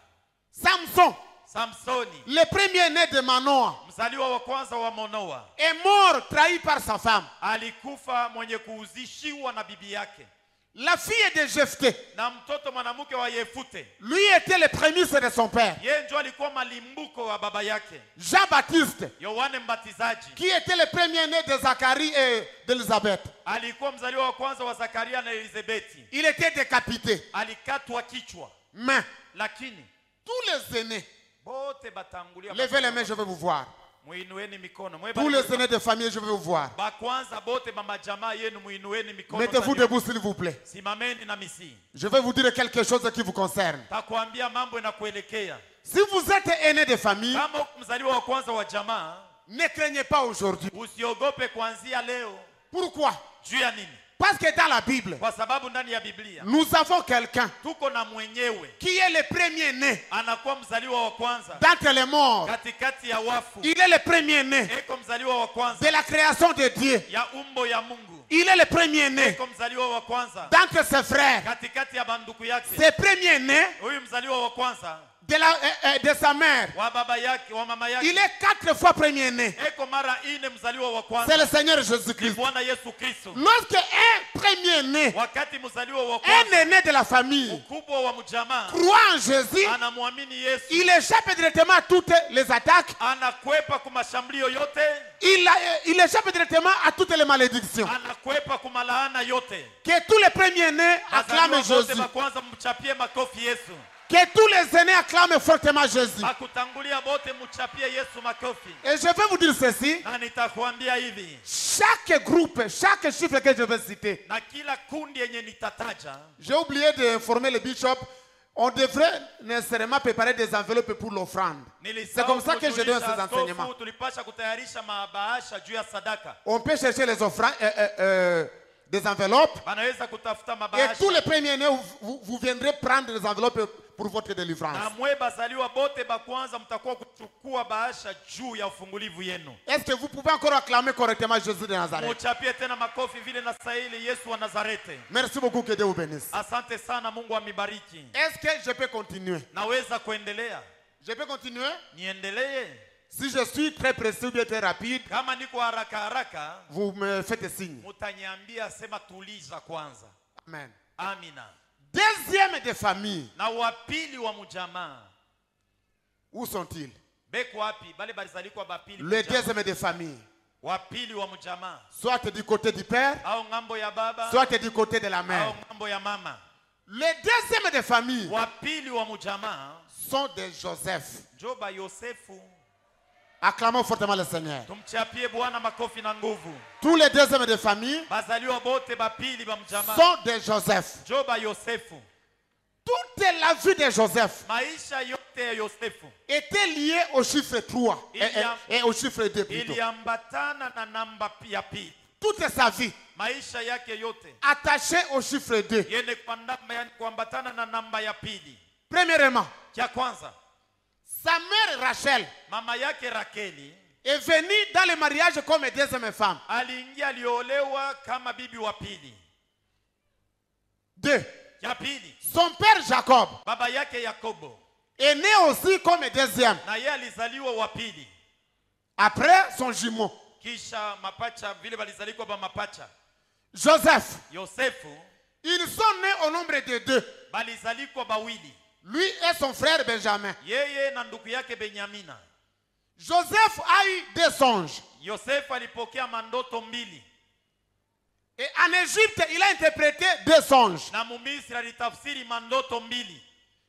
Samson, Samsoni, le premier-né de Manoah, mzaliwa wa kwanza wa Manoa, est mort trahi par sa femme. alikufa mwenye kuuzishiwa na bibi yake. La fille de Jephthé, Na mtoto mwanamke wa Yefute, lui était le prémisse de son père. yeye ndio alikuwa malimbuko wa baba yake. Jean-Baptiste, Yohane Mbatizaji qui était le premier-né de Zacharie et d'Élisabeth, alikuwa mzaliwa wa kwanza wa Zakaria na Elizabeti, il était décapité. alikatwa kichwa. Mais Lakini tous les aînés, bote batangulia, levez les mains, je vais vous voir. muinueni mikono. Tous les aînés de famille, je vais vous voir. Ba kwanza bote mama jamaa yenu muinueni mikono. Mettez-vous debout, s'il vous plaît. Simameni na misi. Je vais vous dire quelque chose qui vous concerne. Takwambia mambo inakuelekea. Si vous êtes aîné de famille, Kama mzaliwa wa kwanza wa jamaa, ne craignez pas aujourd'hui. usiogope kuanzia leo. Pourquoi? Juu ya nini? Parce que dans la Bible, Kwa sababu ndani ya Biblia nous avons quelqu'un tuko na mwenyewe qui est le premier-né anakuwa mzaliwa wa kwanza d'entre les morts. katikati ya wafu. Il est le premier-né Eko mzaliwa wa de kwanza la création de Dieu. ya umbo ya Mungu. Il est le premier-né Eko mzaliwa wa kwanza d'entre ses frères. katikati ya banduku yake. C'est premier-né Huyu mzaliwa wa kwanza de sa mère. wa baba yake, wa mama yake. Il est 4 fois premier-né. Eko mara ine mzaliwa wa C'est kwanza le Seigneur ni Jésus-Christ. Bwana Yesu Kristo. Lorsque un premier-né, Wakati mzaliwa wa un kwanza aîné de la famille, mkubwa wa mjamaa croit en Jésus, anamwamini Yesu, il échappe directement à toutes les attaques. anakwepa kumashambulio yote, Il échappe directement à toutes les malédictions. anakwepa kumalaana yote. Que tous les premiers-nés acclament Wazaliwa wote Jésus. wa kwanza mchapie makofi Yesu. Que tous les aînés acclament fortement Jésus. Akutangulia bote mchapie Yesu makofi. Et je vais vous dire ceci. Na nitakwambia hivi, Chaque groupe, chaque chiffre que je vais citer, na kila kundi yenye nitataja, j'ai oublié d'informer le bishop, on devrait nécessairement préparer des enveloppes pour l'offrande. C'est comme ça que je donne ces enseignements. tulipasha kutayarisha mabaasha juu ya sadaka. On peut chercher les offrandes, des enveloppes. Banaweza kutafuta Et mabaasha. tous les premiers-nés, vous viendrez prendre des enveloppes pour votre délivrance. Na mwe bazaliwa bote ba kwanza mtakuwa kuchukua baasha juu ya ufungulivu yenu. Est-ce que vous pouvez encore acclamer correctement Jésus de Nazareth? Muchapie tena makofi vile na stahili Yesu wa Nazareti. Merci beaucoup, que Dieu vous bénisse. Asante sana, Mungu amibariki. Est-ce que je peux continuer? Naweza kuendelea? Je peux continuer? Niendelee? Si je suis très précis ou bien très rapide, Kama niko haraka haraka, vous me faites signe. mutaniambia sema tuliza kwanza. Amen. Amina. Deuxième des familles, Na wapili wa mjamaa où sont-ils? beko wapi? Bale balizalikwa bapili. Le deuxième des familles, Wapili wa mjamaa soit du côté du père, au ngambo ya baba soit du côté de la mère. au ngambo ya mama. Les deuxièmes des familles Wapili wa mjamaa sont des Joseph. Joba Yosefu. Acclamons fortement le Seigneur. Tumchapie Bwana makofi na nguvu. Tous les deuxièmes des familles Bazaliwa bote bapili ba mjamaa sont des Joseph. Joba Yosefu. Toute la vie de Joseph Maisha yote ya Yosefu était liée au chiffre 3 et au chiffre 2 plutôt. iliambatana na namba ya pili. Toute sa vie Maisha yake yote attachée au chiffre 2. yene kuambatana na namba ya pili. Premièrement, Kia kwanza, sa mère Rachel mama yake Rakeli est venu dans le mariage comme deuxième femme. aliingia aliolewa kama bibi wa pili. 2. Ya pili, Son père Jacob baba yake Yakobo est né aussi comme deuxième. na yeye alizaliwa wa pili. Après son jumeau. Kisha mapacha vile balizalikwa ba mapacha. Joseph. Yosefu Ils sont nés au nombre de 2. balizalikwa bawili. Lui et son frère Benjamin. Yeye na ndugu yake Benyamina. Joseph a eu 2 songes. Yosefu alipokea mandoto mbili. Et en Égypte, il a interprété 2 songes. Na Mumisri alitafsiri mandoto mbili.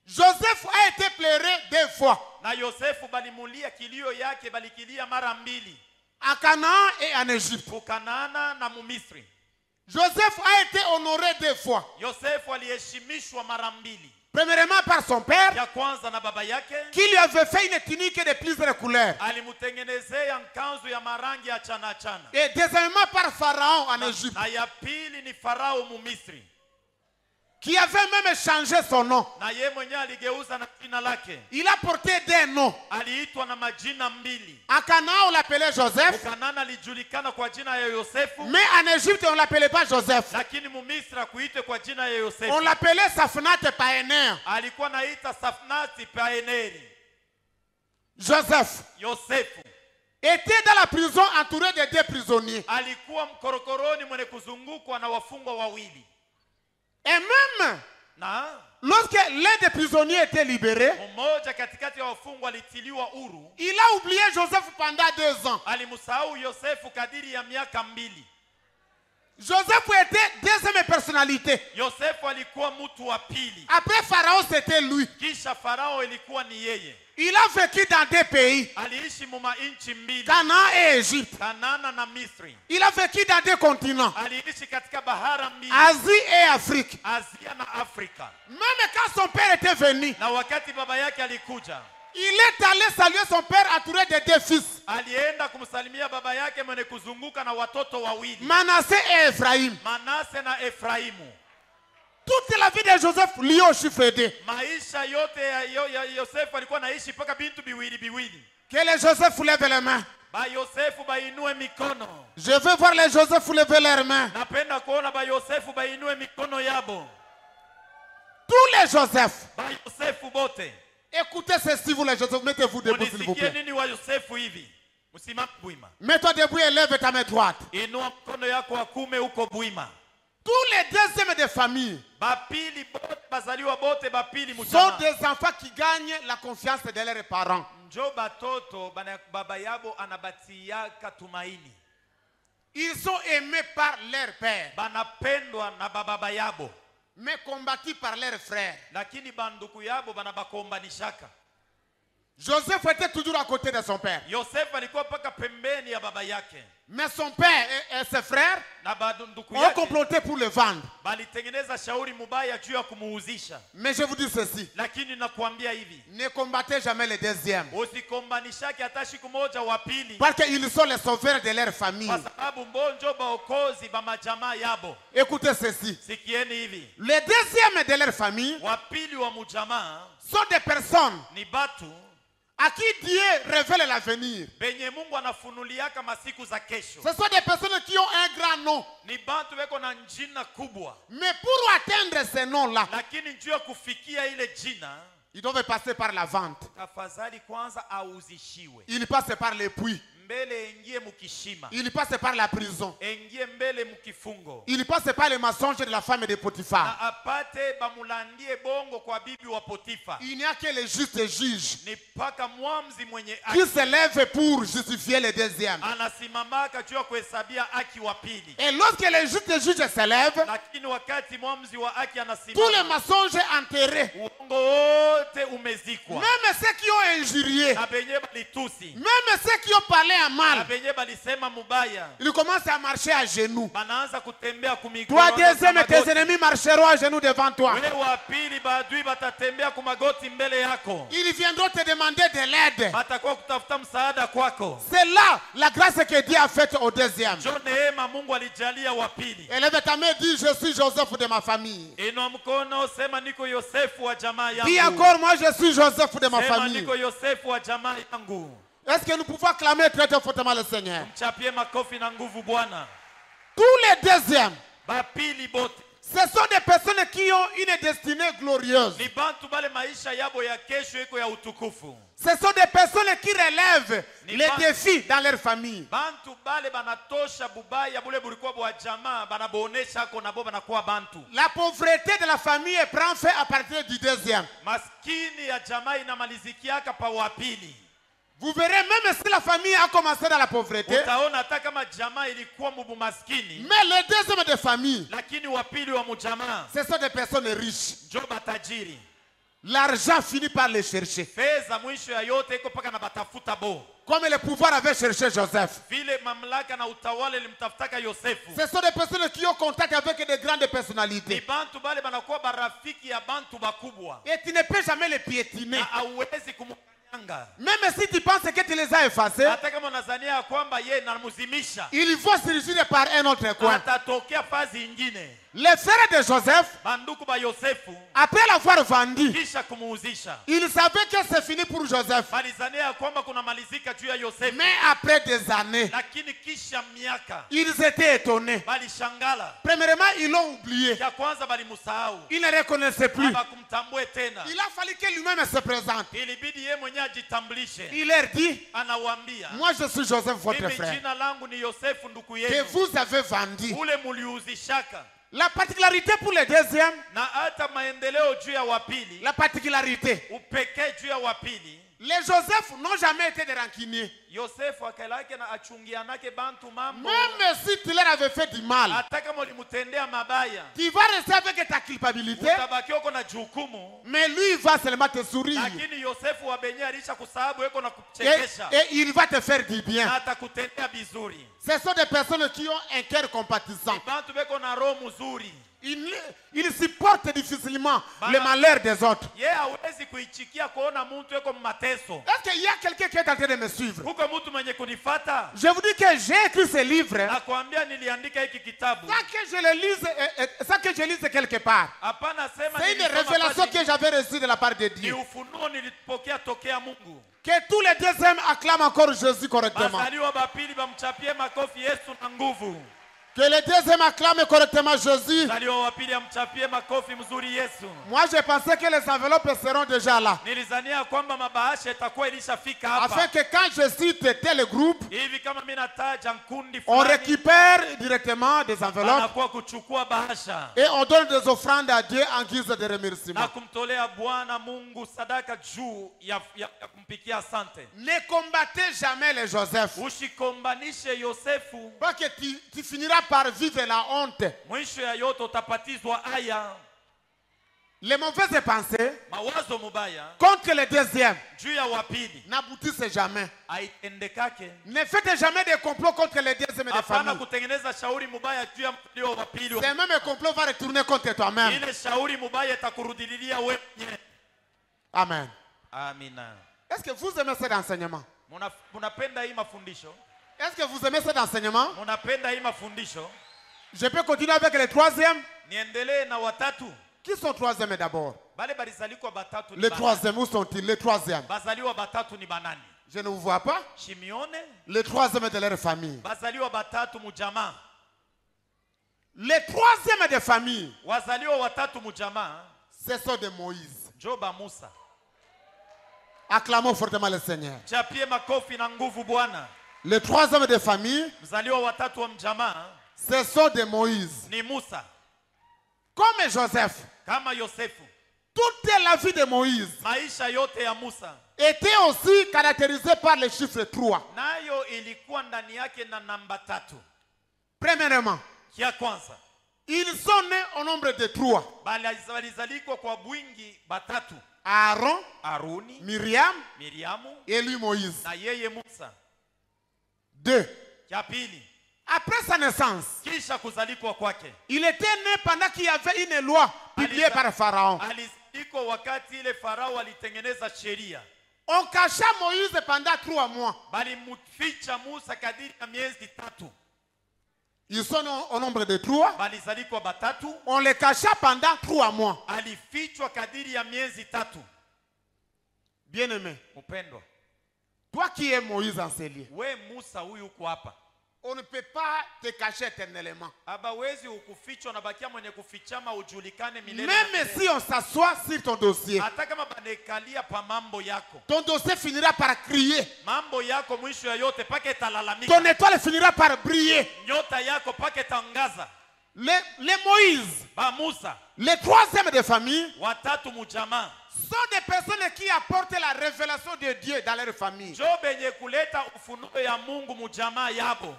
Joseph a été pleuré 2 fois. Na Yosefu balimulia kilio yake balikilia mara mbili. À Canaan et en Égypte. Kukanaana na Mumisri. Joseph a été honoré 2 fois. Yosefu aliheshimishwa mara mbili. Premièrement par son père, Ya kwanza na baba yake qui lui avait fait une tunique de plusieurs couleurs. alimutengenezea nkanzu ya marangi ya chana chana. Et deuxièmement par Pharaon en Égypte, Na ya pili ni Farao Mumisri. qui avait même changé son nom. Na ye mwenyewe aligeuza na jina lake. Il a porté 2 noms. Aliitwa na majina mbili. À Canaan, on l'appelait Joseph, Kukanaana alijulikana kwa jina ya Yosefu. mais en Égypte, on ne l'appelait pas Joseph. Lakini Mumisri akuite kwa jina ya Yosefu. On l'appelait Safnat Paener. Alikuwa naita Safnati Paeneri. Joseph Yosefu était dans la prison entouré de 2 prisonniers. alikuwa mkorokoroni mwenye kuzungukwa na wafungwa wawili. Et même Na lorsque l'un des prisonniers était libéré, mmoja katikati ya wafungwa alitiliwa huru. il a oublié Joseph pendant 2 ans. Alimsahau Yosefu kadiri ya miaka mbili. Joseph était deuxième personnalité. Yosefu alikuwa mtu wa pili. Après Pharaon, c'était lui. Kisha Farao ilikuwa ni yeye. Il a vécu dans 2 pays, Aliishi muma inchi mbili, Canaan et Égypte. Kanana na Misri. Il a vécu dans 2 continents, Aliishi katika bahara mbili, Asie et Afrique. Asia na Afrika. Même quand son père était venu, Na wakati baba yake alikuja, il est allé saluer son père entouré de 2 fils, alienda kumsalimia baba yake mwenye kuzunguka na watoto wawili, Manassé et Ephraïm. Manase na Efraimu. Toute la vie de Joseph liée au chiffre 2. Maisha yote ya Yosefu alikuwa naishi paka bintu biwili biwili. Que les Joseph lèvent les mains. Ba Yosefu bainue mikono. Je veux voir les Joseph lever leurs mains. Napenda kuona ba Yosefu bainue mikono yabo. Tous les Joseph. Ba Yosefu bote. Écoutez ceci, vous les Joseph. Mettez-vous debout, s'il vous Unisikie plaît. nini wa Yosefu hivi? Msimame bwima. Mets-toi debout et lève ta main droite. Inua mkono yako wa kume uko bwima. Tous les deuxièmes de famille Bapili bote bazaliwa bote bapili sont mujama. des enfants qui gagnent la confiance de leurs parents. Njo batoto baba yabo anabatiaka tumaini. Ils sont aimés par leur père, Banapendwa na baba yabo. mais combattus par leurs frères. Lakini banduku yabo banabakombanishaka. Joseph était toujours à côté de son père. Yosefu alikuwa paka pembeni ya baba yake. Mais son père et ses frères Na banduku ont yake comploté pour le vendre. balitengeneza shauri mubaya juu ya kumuuzisha. Mais je vous dis ceci, Lakini nakuambia hivi, ne combattez jamais les deuxièmes. usikombanishake hata siku moja wa pili, Parce qu'ils sont les sauveurs de leur famille. kwa sababu mbonjo baokozi ba majamaa yabo. Écoutez ceci, Sikieni hivi, les deuxièmes de leur famille wa pili wa mujamaa sont des personnes ni batu à qui Dieu révèle l'avenir. benye Mungu anafunuliaka masiku za kesho. Ce sont des personnes qui ont un grand nom. Ni batu weko na njina kubwa, Mais pour atteindre ces noms-là, lakini njuu ya kufikia ile jina ils doivent passer par la vente. tafadhali kwanza auzishiwe. Ils passent par les puits. Mbele engie mukishima, Ils passent par la prison. engie mbele mukifungo, Ils passent par les mensonges de la femme de Potiphar. na apate bamulandie bongo kwa bibi wa Potifa. Il n'y a que les justes juges Ni paka mwamzi mwenye qui haki se lèvent pour justifier les deuxièmes. anasimamaka juu ya kuhesabia haki wa pili. Et lorsque les justes juges se lèvent, Lakini wakati mwamzi wa haki tous les anasimama, mensonges enterrés, uongo wote umezikwa, même ceux qui ont injurié, na benye balitusi, même ceux qui ont parlé à na mal, benye balisema mubaya, ils commencent à marcher à genoux. banaanza kutembea kumiguu. Toi, deuxième, tes ennemis marcheront à genoux devant toi. Wewe wa pili badui batatembea kumagoti mbele yako, Ils viendront te demander de l'aide. batakuwa kutafuta msaada kwako. C'est là la grâce que Dieu a faite au deuxième. Jo neema Mungu alijalia wa pili. Élève ta main et dis, je suis Joseph de ma famille. Inua mkono, sema niko Yosefu wa jamaa Dis yangu. encore, moi je suis Joseph de ma Sema famille. niko Yosefu wa jamaa yangu. Est-ce que nous pouvons acclamer très très fortement le Seigneur? Mchapie makofi na nguvu Bwana. Tous les deuxièmes, Bapili bote. ce sont des personnes qui ont une destinée glorieuse. Ni bantu bale maisha yabo ya kesho iko ya utukufu. Ce sont des personnes qui relèvent Ni les ba- défis dans leur famille. Bantu bale banatosha bubaya bule bulikuwa bwa jamaa banabonesha ko nabo banakuwa bantu. La pauvreté de la famille prend fin à partir du deuxième. Maskini ya jamaa inamalizikiaka pa wapili. Vous verrez, même si la famille a commencé dans la pauvreté, Utaona hata kama jamaa ilikuwa mubu maskini, mais les deuxièmes de famille, lakini wapili wa mujamaa ce sont des personnes riches. njo batajiri. L'argent finit par les chercher. Fedha mwisho ya yote iko paka na batafuta bo. Comme le pouvoir avait cherché Joseph. Vile mamlaka na utawala ilimtafutaka Yosefu. Ce sont des personnes qui ont contact avec de grandes Ni personnalités. bantu bale banakuwa barafiki ya bantu bakubwa. Et tu ne peux jamais les piétiner. Na hauwezi kumkanyanga. Même si tu penses que tu les as effacés, Hata kama unazania ya kwamba yeye namuzimisha, ils vont se diriger par un autre coin. atatokea fazi ingine. Les frères de Joseph, Banduku ba Yosefu après l'avoir vendu, kisha kumuuzisha. ils savaient que c'est fini pour Joseph. Balizania ya kwamba kuna malizika juu ya Yosefu. Mais après des années, Lakini kisha miaka ils étaient étonnés. balishangala. Premièrement, ils l'ont oublié. Ya kwanza balimusahau. Ils ne reconnaissaient plus. Habakumtambue tena. Il a fallu que lui-même se présente. Ilibidi yeye mwenyewe ajitambulishe. Il leur dit, Anawaambia, moi je suis Joseph, votre mimi frère, jina langu ni Yosefu ndugu que yenu. vous avez vendu. Ule muliuzishaka. La particularité pour les deuxièmes, Na hata maendeleo juu ya wapili, la particularité, upekee juu ya wapili, les Joseph n'ont jamais été des rancuniers. Yosefu akalake na achungianake bantu mambo. Même si tu leur avais fait du mal, Hata kama ulimutendea mabaya, tu vas rester avec ta culpabilité, utabaki uko na jukumu. mais lui il va seulement te sourire. Lakini Yosefu wa benye alisha kusahabu eko na Et, kuchekesha. et il va te faire du bien. Na atakutendea bizuri. Ce sont des personnes qui ont un cœur compatissant. Bantu beko na roho mzuri. Ils supportent difficilement le malheur des autres. Yeye hawezi kuichikia kuona mtu eko mateso. Est-ce qu'il y a quelqu'un qui est en train de me suivre? Huko mtu mwenye kunifata. Je vous dis que j'ai écrit ce livre Nakwambia niliandika hiki kitabu. sans que je le lise, sans que je lise quelque part. Hapana sema C'est une nilisoma révélation pale. que j'avais reçue de la part de Ni Dieu. ufunuo nilipokea tokea Mungu. Que tous les deuxièmes acclament encore Jésus correctement. Bazaliwa bapili bamchapie makofi Yesu na nguvu. Que les deuxièmes acclament correctement Jésus. Bazaliwa wapili amchapie makofi mzuri Yesu. Moi, je pensais que les enveloppes seront déjà là. Nilizania kwamba mabahasha itakuwa ilishafika hapa. Afin que quand je cite tel groupe, Hivi kama mimi nataja nkundi on fulani, récupère directement des enveloppes anakuwa kuchukua bahasha et on donne des offrandes à Dieu en guise de remerciement. na kumtolea Bwana Mungu sadaka juu ya kumpikia asante. Ne combattez jamais les Joseph. Usikombanishe Yosefu. Parce que tu finiras par vivre la honte. Mwisho ya yote utapatizwa aya. Les mauvaises pensées Mawazo mubaya contre les deuxièmes juu ya wapili n'aboutissent jamais. haitendekake. Ne faites jamais des complots contre les deuxièmes de Hapana famille. kutengeneza shauri mubaya juu ya mlio wapili. C'est même un complot va retourner contre toi-même. Ile shauri mubaya itakurudililia wewe mwenyewe. Amen. Amina. Est-ce que vous aimez cet enseignement? Munapenda hii mafundisho? Est-ce que vous aimez cet enseignement? Munapenda hii mafundisho? Je peux continuer avec les troisièmes. Niendelee na watatu. Qui sont troisièmes d'abord? Bale balizalikwa batatu ni Les banani? troisièmes, où sont-ils? Les troisièmes. Bazaliwa batatu ni banani? Je ne vous vois pas. Shimione. Les troisièmes de leur famille. Bazaliwa batatu mujamaa. Les troisièmes des familles, Wazaliwa watatu mujamaa. ce sont de Moïse. Joba Musa. Acclamons fortement le Seigneur. Chapie makofi na nguvu Bwana. Les troisièmes des familles, Mzaliwa watatu wa mjamaa ce sont de Moïse. ni Musa. Comme Joseph, Kama Yosefu. toute la vie de Moïse Maisha yote ya Musa était aussi caractérisée par le chiffre 3. nayo ilikuwa ndani yake na namba tatu. Premièrement, Kia kwanza, ils sont nés au nombre de 3. walizalikwa kwa bwingi batatu. Aaron, Aruni, Myriam Miriamu et lui Moïse. na yeye Musa. 2. Kia pili, Après sa naissance, kisha kuzalikwa kwake, il était né pendant qu'il y avait une loi publiée par Pharaon. alizalikwa wakati ile Farao alitengeneza sheria. On cacha Moïse pendant 3 mois. Bali mficha Musa kadiri ya miezi tatu. Ils sont au nombre de 3. Balizalikwa batatu, On les cacha pendant 3 mois. alifichwa kadiri ya miezi tatu. Bien-aimé, Upendwa, Toi qui es Moïse en ces lieux, We Musa huyu uko hapa. on ne peut pas te cacher éternellement. Abawezi ukufichwa na bakia mwenye kufichama ujulikane milele. Même si on s'assoit sur ton dossier, hata kama banekalia pa mambo yako. ton dossier finira par crier. Mambo yako mwisho ya yote pake talalamika. Ton étoile finira par briller. Nyota yako pake tangaza. Les Moïse, Ba Musa, les troisièmes de famille, watatu mujama, sont des personnes qui apportent la révélation de Dieu dans leur famille. jo benye kuleta ufunuo ya Mungu mujama yabo.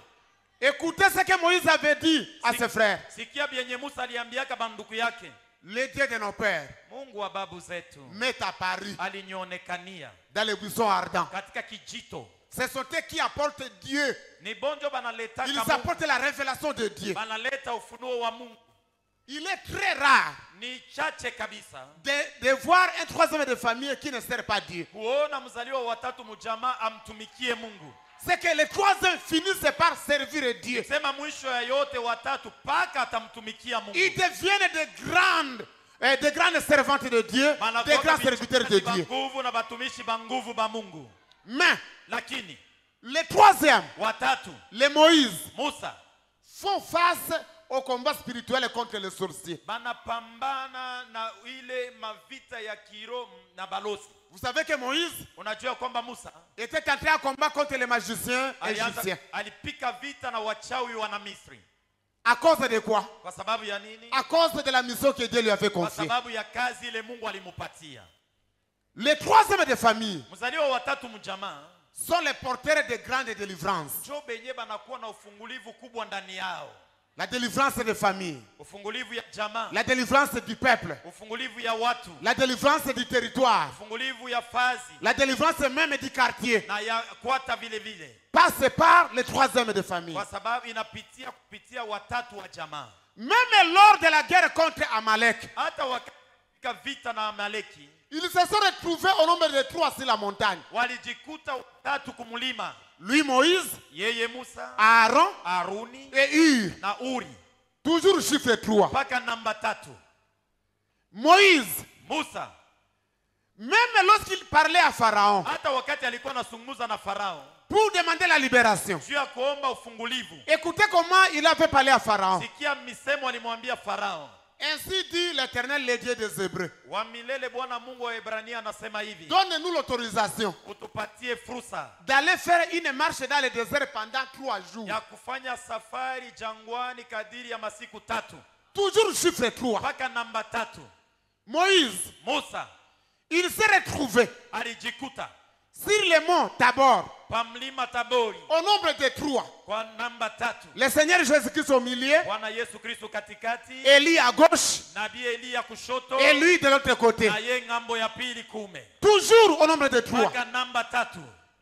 Écoutez ce que Moïse avait dit à ses frères. Sikia benye Musa aliambiaka banduku yake. Le Dieu de nos pères Mungu wa babu zetu m'est apparu alinionekania dans les buissons ardents. katika kijito. Ce sont eux qui apportent Dieu. Ni bonjo banaleta Ils kama apportent la révélation de Dieu. banaleta ufunuo wa Mungu. Il est très rare Ni chache kabisa de voir un troisième de famille qui ne sert pas Dieu. kuona mzaliwa watatu mujama amtumikie Mungu. C'est que les troisièmes finissent par servir Dieu. Sema mwisho ya yote watatu paka atamtumikia Mungu. Ils deviennent de grandes servantes de Dieu, des grands serviteurs de Dieu. Nguvu na batumishi ba nguvu ba Mungu. Mais Lakini les troisièmes, watatu les Moïse, Musa font face au combat spirituel contre les sorciers. banapambana na ile mavita ya kiro na balozi. Vous savez que Moïse Unajua kwamba Musa était entré à combat contre les magiciens égyptiens. alipika vita na wachawi wana Misri. À cause de quoi? Kwa sababu ya nini? À cause de la mission que Dieu lui avait Kwa confiée. sababu ya kazi ile Mungu alimupatia. Les troisièmes de famille Mzaliwa watatu mjamaa sont les porteurs de grandes délivrances. jo benye banakuwa na ufungulivu kubwa ndani yao. La délivrance des familles, Ufungulivu ya jamaa, la délivrance du peuple, ufungulivu ya watu, la délivrance du territoire, ufungulivu ya fazi la délivrance même du quartier na ya kwata vile vile. passe par les troisièmes de famille. Kwa sababu inapitia kupitia watatu wa jamaa. Même lors de la guerre contre Amalek, Hata wakati vita na Amaleki ils se sont retrouvés au nombre de 3 sur la montagne. walijikuta watatu kumulima. Lui, Moïse, Yeye Musa, Aaron Aruni et Hur. na Uri. Toujours chiffre 3. Paka namba 3. Moïse, Musa même lorsqu'il parlait à Pharaon hata wakati alikuwa anazungumza na Farao pour demander la libération, juu ya kuomba ufungulivu. écoutez comment il avait parlé à Pharaon. Sikia misemo alimwambia Farao. Ainsi dit l'Éternel, le Dieu des Hébreux. Wa milele Bwana Mungu wa Ebrania anasema hivi. Donne-nous l'autorisation Utupatie fursa d'aller faire une marche dans le désert pendant 3 jours. ya kufanya safari jangwani kadiri ya masiku 3. Toujours chiffre 3. Paka namba 3. Moïse, Musa il s'est retrouvé alijikuta sur le mont Tabor pa mlima Tabori au nombre de 3. kwa namba 3. Le Seigneur Jésus-Christ au milieu, Bwana Yesu Kristo katikati, Élie à gauche Nabii Eliya kushoto, et lui de l'autre côté. na ye ngambo ya pili kume. Toujours au nombre de 3. Paka namba 3.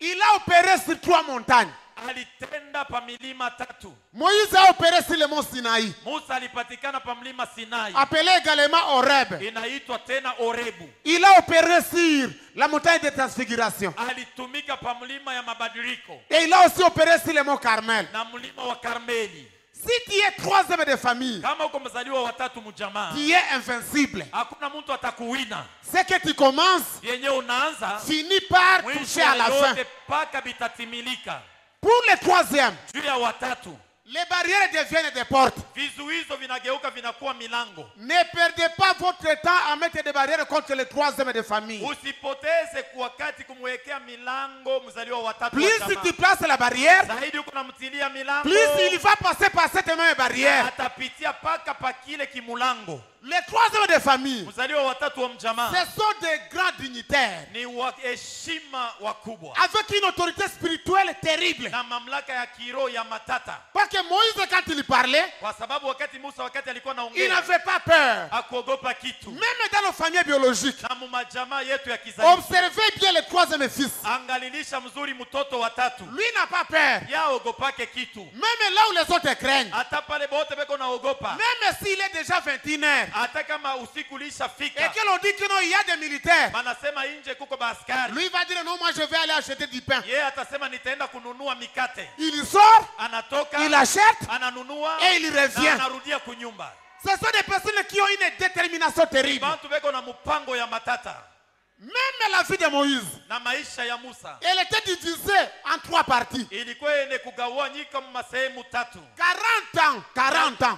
Il a opéré sur 3 montagnes. Alitenda pa milima 3. Moïse a opéré sur le mont Sinaï, Musa alipatikana pa mlima Sinai, appelé également Horeb. inaitwa tena Orebu. Il a opéré sur la montagne de transfiguration. Alitumika pa mlima ya mabadiliko Et il a aussi opéré sur le mont Carmel. na mlima wa Karmeli. Si tu es troisième de famille, Kama uko mzaliwa watatu mjamaa, tu es invincible. hakuna mtu atakuwina. Ce que tu commences Yenye unaanza finit par mwisho toucher à la ya fin. yote paka bitatimilika. Pour les troisièmes, Juu ya watatu les barrières deviennent des portes. vizuizo vinageuka vinakuwa milango. Ne perdez pas votre temps à mettre des barrières contre les troisièmes de famille. Usipoteze wakati kumwekea milango mzaliwa watatu wa Plus jamaa. tu places la barrière, Zaidi uko namtilia milango, plus il va passer par cette même barrière. atapitia paka pa kile kimulango. Les troisièmes de famille, Mzaliwa watatu wa mjamaa ce sont des grands dignitaires ni wa heshima wakubwa avec une autorité spirituelle terrible. na mamlaka ya kiroho ya matata. Parce que Moïse, quand il parlait, Kwa sababu wakati Musa wakati alikuwa il naongea n'avait pas peur. hakuogopa kitu. Même dans nos familles biologiques, Na mumajamaa yetu ya kizazi, observez bien le troisième fils. angalilisha mzuri mtoto watatu, Lui n'a pas peur. yaogopake kitu. Même là où les autres craignent. Hata pale bote beko naogopa, Même s'il est déjà 21 heures. hata kama usiku Et lishafika, que l'on dit que non, il y a des militaires. manasema nje kuko baaskari, Lui va dire non, moi je vais aller acheter du pain. yeye atasema nitaenda kununua mikate. Il sort, Anatoka, il achète ananunua et il na revient. anarudia kunyumba. Ce sont des personnes qui ont une détermination terrible. Bantu beko na mpango ya matata. Même la vie de Moïse, Na maisha ya Musa elle était divisée en 3 parties. ilikuwa yenye kugawanyika masehemu tatu. 40 ans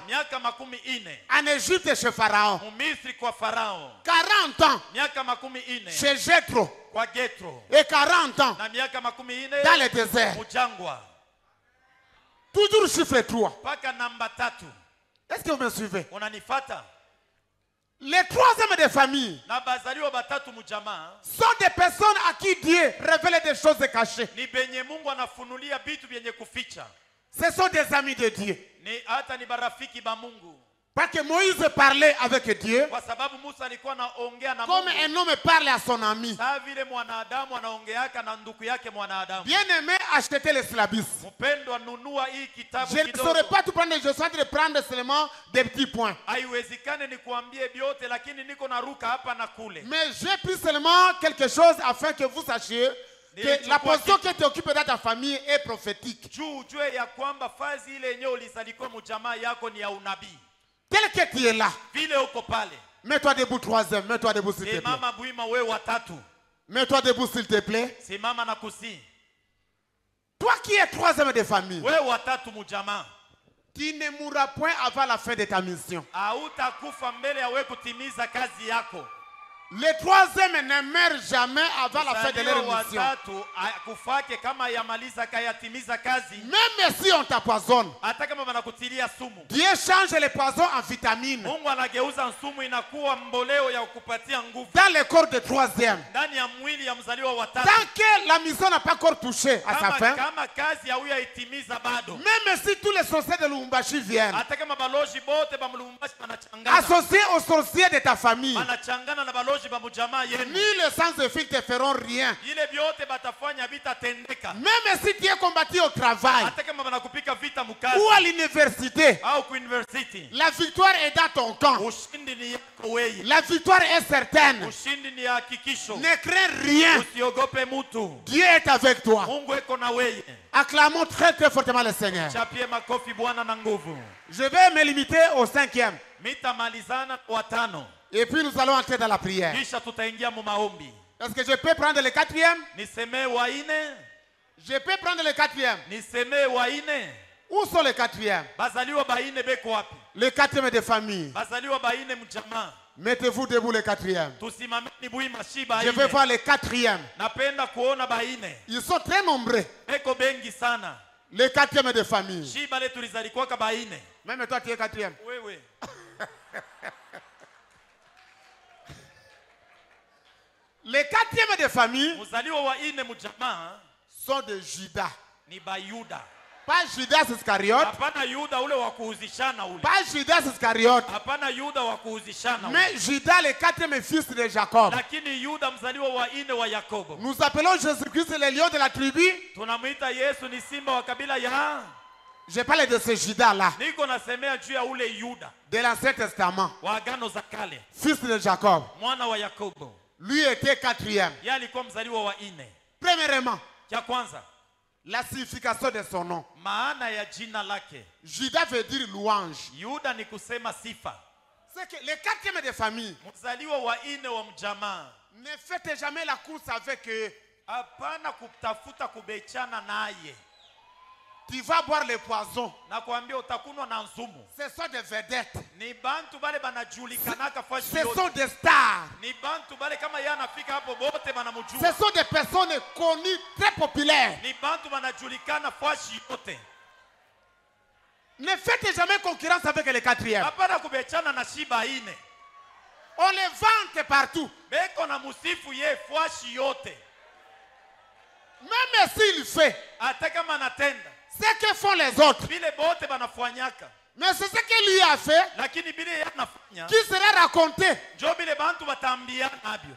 Miaka 40 en Égypte chez Pharaon. Mumisri kwa Farao. 40 ans Miaka 40 chez Jethro. kwa Getro. Et 40 ans Na miaka 40 dans le désert. mujangwa. Toujours chiffre 3. Paka namba 3. Est-ce que vous me suivez? Unanifata? Les 3 hommes de famille Na bazaliwa batatu mujamaa sont des personnes à qui Dieu révèle des choses cachées. ni benye Mungu anafunulia vitu vyenye kuficha. Ce sont des amis de Dieu. Ni hata ni barafiki ba Mungu. Parce que Moïse parlait avec Dieu Kwa sababu Musa alikuwa anaongea na comme Mungu. un homme parle à son ami. Saa vile mwanadamu anaongeaka na ndugu yake mwanadamu. Bien-aimé, achetez l'esclavisse. Mpendwa, nunua hii kitabu Je ne kidogo. saurais pas tout prendre, je suis en train de prendre seulement des petits points. Haiwezekane nikuambie vyote, lakini niko naruka hapa na kule. Mais j'ai pris seulement quelque chose afin que vous sachiez que la position que tu occupes dans ta famille est prophétique. Juu ujue ya kwamba fazi ile yenyewe ulizalikiwa mujamaa yako ni ya unabii. Tel que tu es là, Vile uko pale. mets-toi debout, 3e, mets-toi debout s'il te plaît. Simama Bwima wewe watatu. Mets-toi debout s'il te plaît. Simama na kusi. Toi qui es 3e de famille, Wewe watatu mujamaa. tu ne mourras point avant la fin de ta mission. Hautakufa mbele ya wewe kutimiza kazi yako. Les 3e ne meurent jamais avant la fin de leur Mzaliwa mission. watatu kufake kama yamaliza kayatimiza kazi. Même si on t'empoisonne, Hata kama wanakutilia sumu. Dieu change les poisons en vitamines Mungu anageuza sumu inakuwa mboleo ya kukupatia nguvu. dans le corps de 3e. Ndani ya mwili ya mzaliwa watatu. Tant que la mission n'a pas encore touché à sa fin, Kama kazi ya huyo itimiza bado. même si tous les sorciers de Lubumbashi viennent, Hata kama balozi bote ba Lubumbashi wanachangana. associés aux sorciers de ta famille, Wanachangana na balozi ba mjamaa yenu. ni les sans-effet te feront rien. Ile vyote batafanya vitatendeka. Même si tu es combattu au travail Hata kama wanakupika vita mkazi ou à l'université, au ku university. la victoire est dans ton camp. Ushindi ni yako wewe. La victoire est certaine. Ushindi ni hakikisho. Ne crains rien. Usiogope mtu. Dieu est avec toi. Mungu eko na wewe. Acclamons très très fortement le Seigneur. Chapie makofi Bwana na nguvu. Je vais me limiter au 5e. Mitamalizana watano. Et puis nous allons entrer dans la prière. Kisha tutaingia mu maombi. Est-ce que je peux prendre le 4e? Nisemee wa ine. Je peux prendre le 4e. Nisemee wa ine. Où sont les 4e? Bazaliwa ba ine beko wapi? Le 4e de famille. Bazaliwa ba ine mjamaa. Mettez-vous debout le 4e. Tusimameni Bwima shiba Je vais ine. voir le 4e. Napenda kuona ba ine. Ils sont très nombreux. Beko bengi sana. Le 4e de famille. Shiba le tulizalikuwa ka ba ine. Même toi tu es 4e. Wewe. Les 4e de famille Mzaliwa wa ine mjamaa sont de Judas. ni ba Yuda. Pas Judas Iscariote. Hapana Yuda ule wa kuuzishana ule. Pas Judas Iscariote. Hapana Yuda wa kuuzishana ule. Mais Judas, le 4e fils de Jacob. Lakini Yuda mzaliwa wa ine wa Yakobo. Nous appelons Jésus-Christ le lion de la tribu. Tunamuita Yesu ni simba wa kabila ya. Je parle de ce Judas-là, Niko nasemea juu ya ule Yuda de l'Ancien Testament, wa agano za kale, fils de Jacob. mwana wa Yakobo. Lui était 4e. Yeye alikuwa mzaliwa wa ine. Premièrement, Cha kwanza, la signification de son nom. maana ya jina lake. Judas veut dire louange. Yuda ni kusema sifa. C'est que les 4e de famille, Mzaliwa wa ine wa mjamaa. ne faites jamais la course avec eux. Hapana kutafuta kubechana naye. Tu vas boire le poison. Na kuambia utakunwa na nzumu. Ce sont des vedettes. Ni bantu bale banajulikanaka fashi Ce sont yote. des stars. Ni bantu bale kama yeye anafika hapo bote Ce banamjua. sont des personnes connues, très populaires. Ni bantu banajulikana fashi yote. Ne faites jamais concurrence avec les 4e. Hapana kubechana na shiba ine. On les vante partout. Beko na musifu ye fashi yote. Même s'il fait Hata kama anatenda. ce que font les autres. Bile bote banafanyaka. Mais c'est ce que lui a fait Lakini bile yeye anafanya. qui sera raconté. Njo bile bantu batambia nabyo.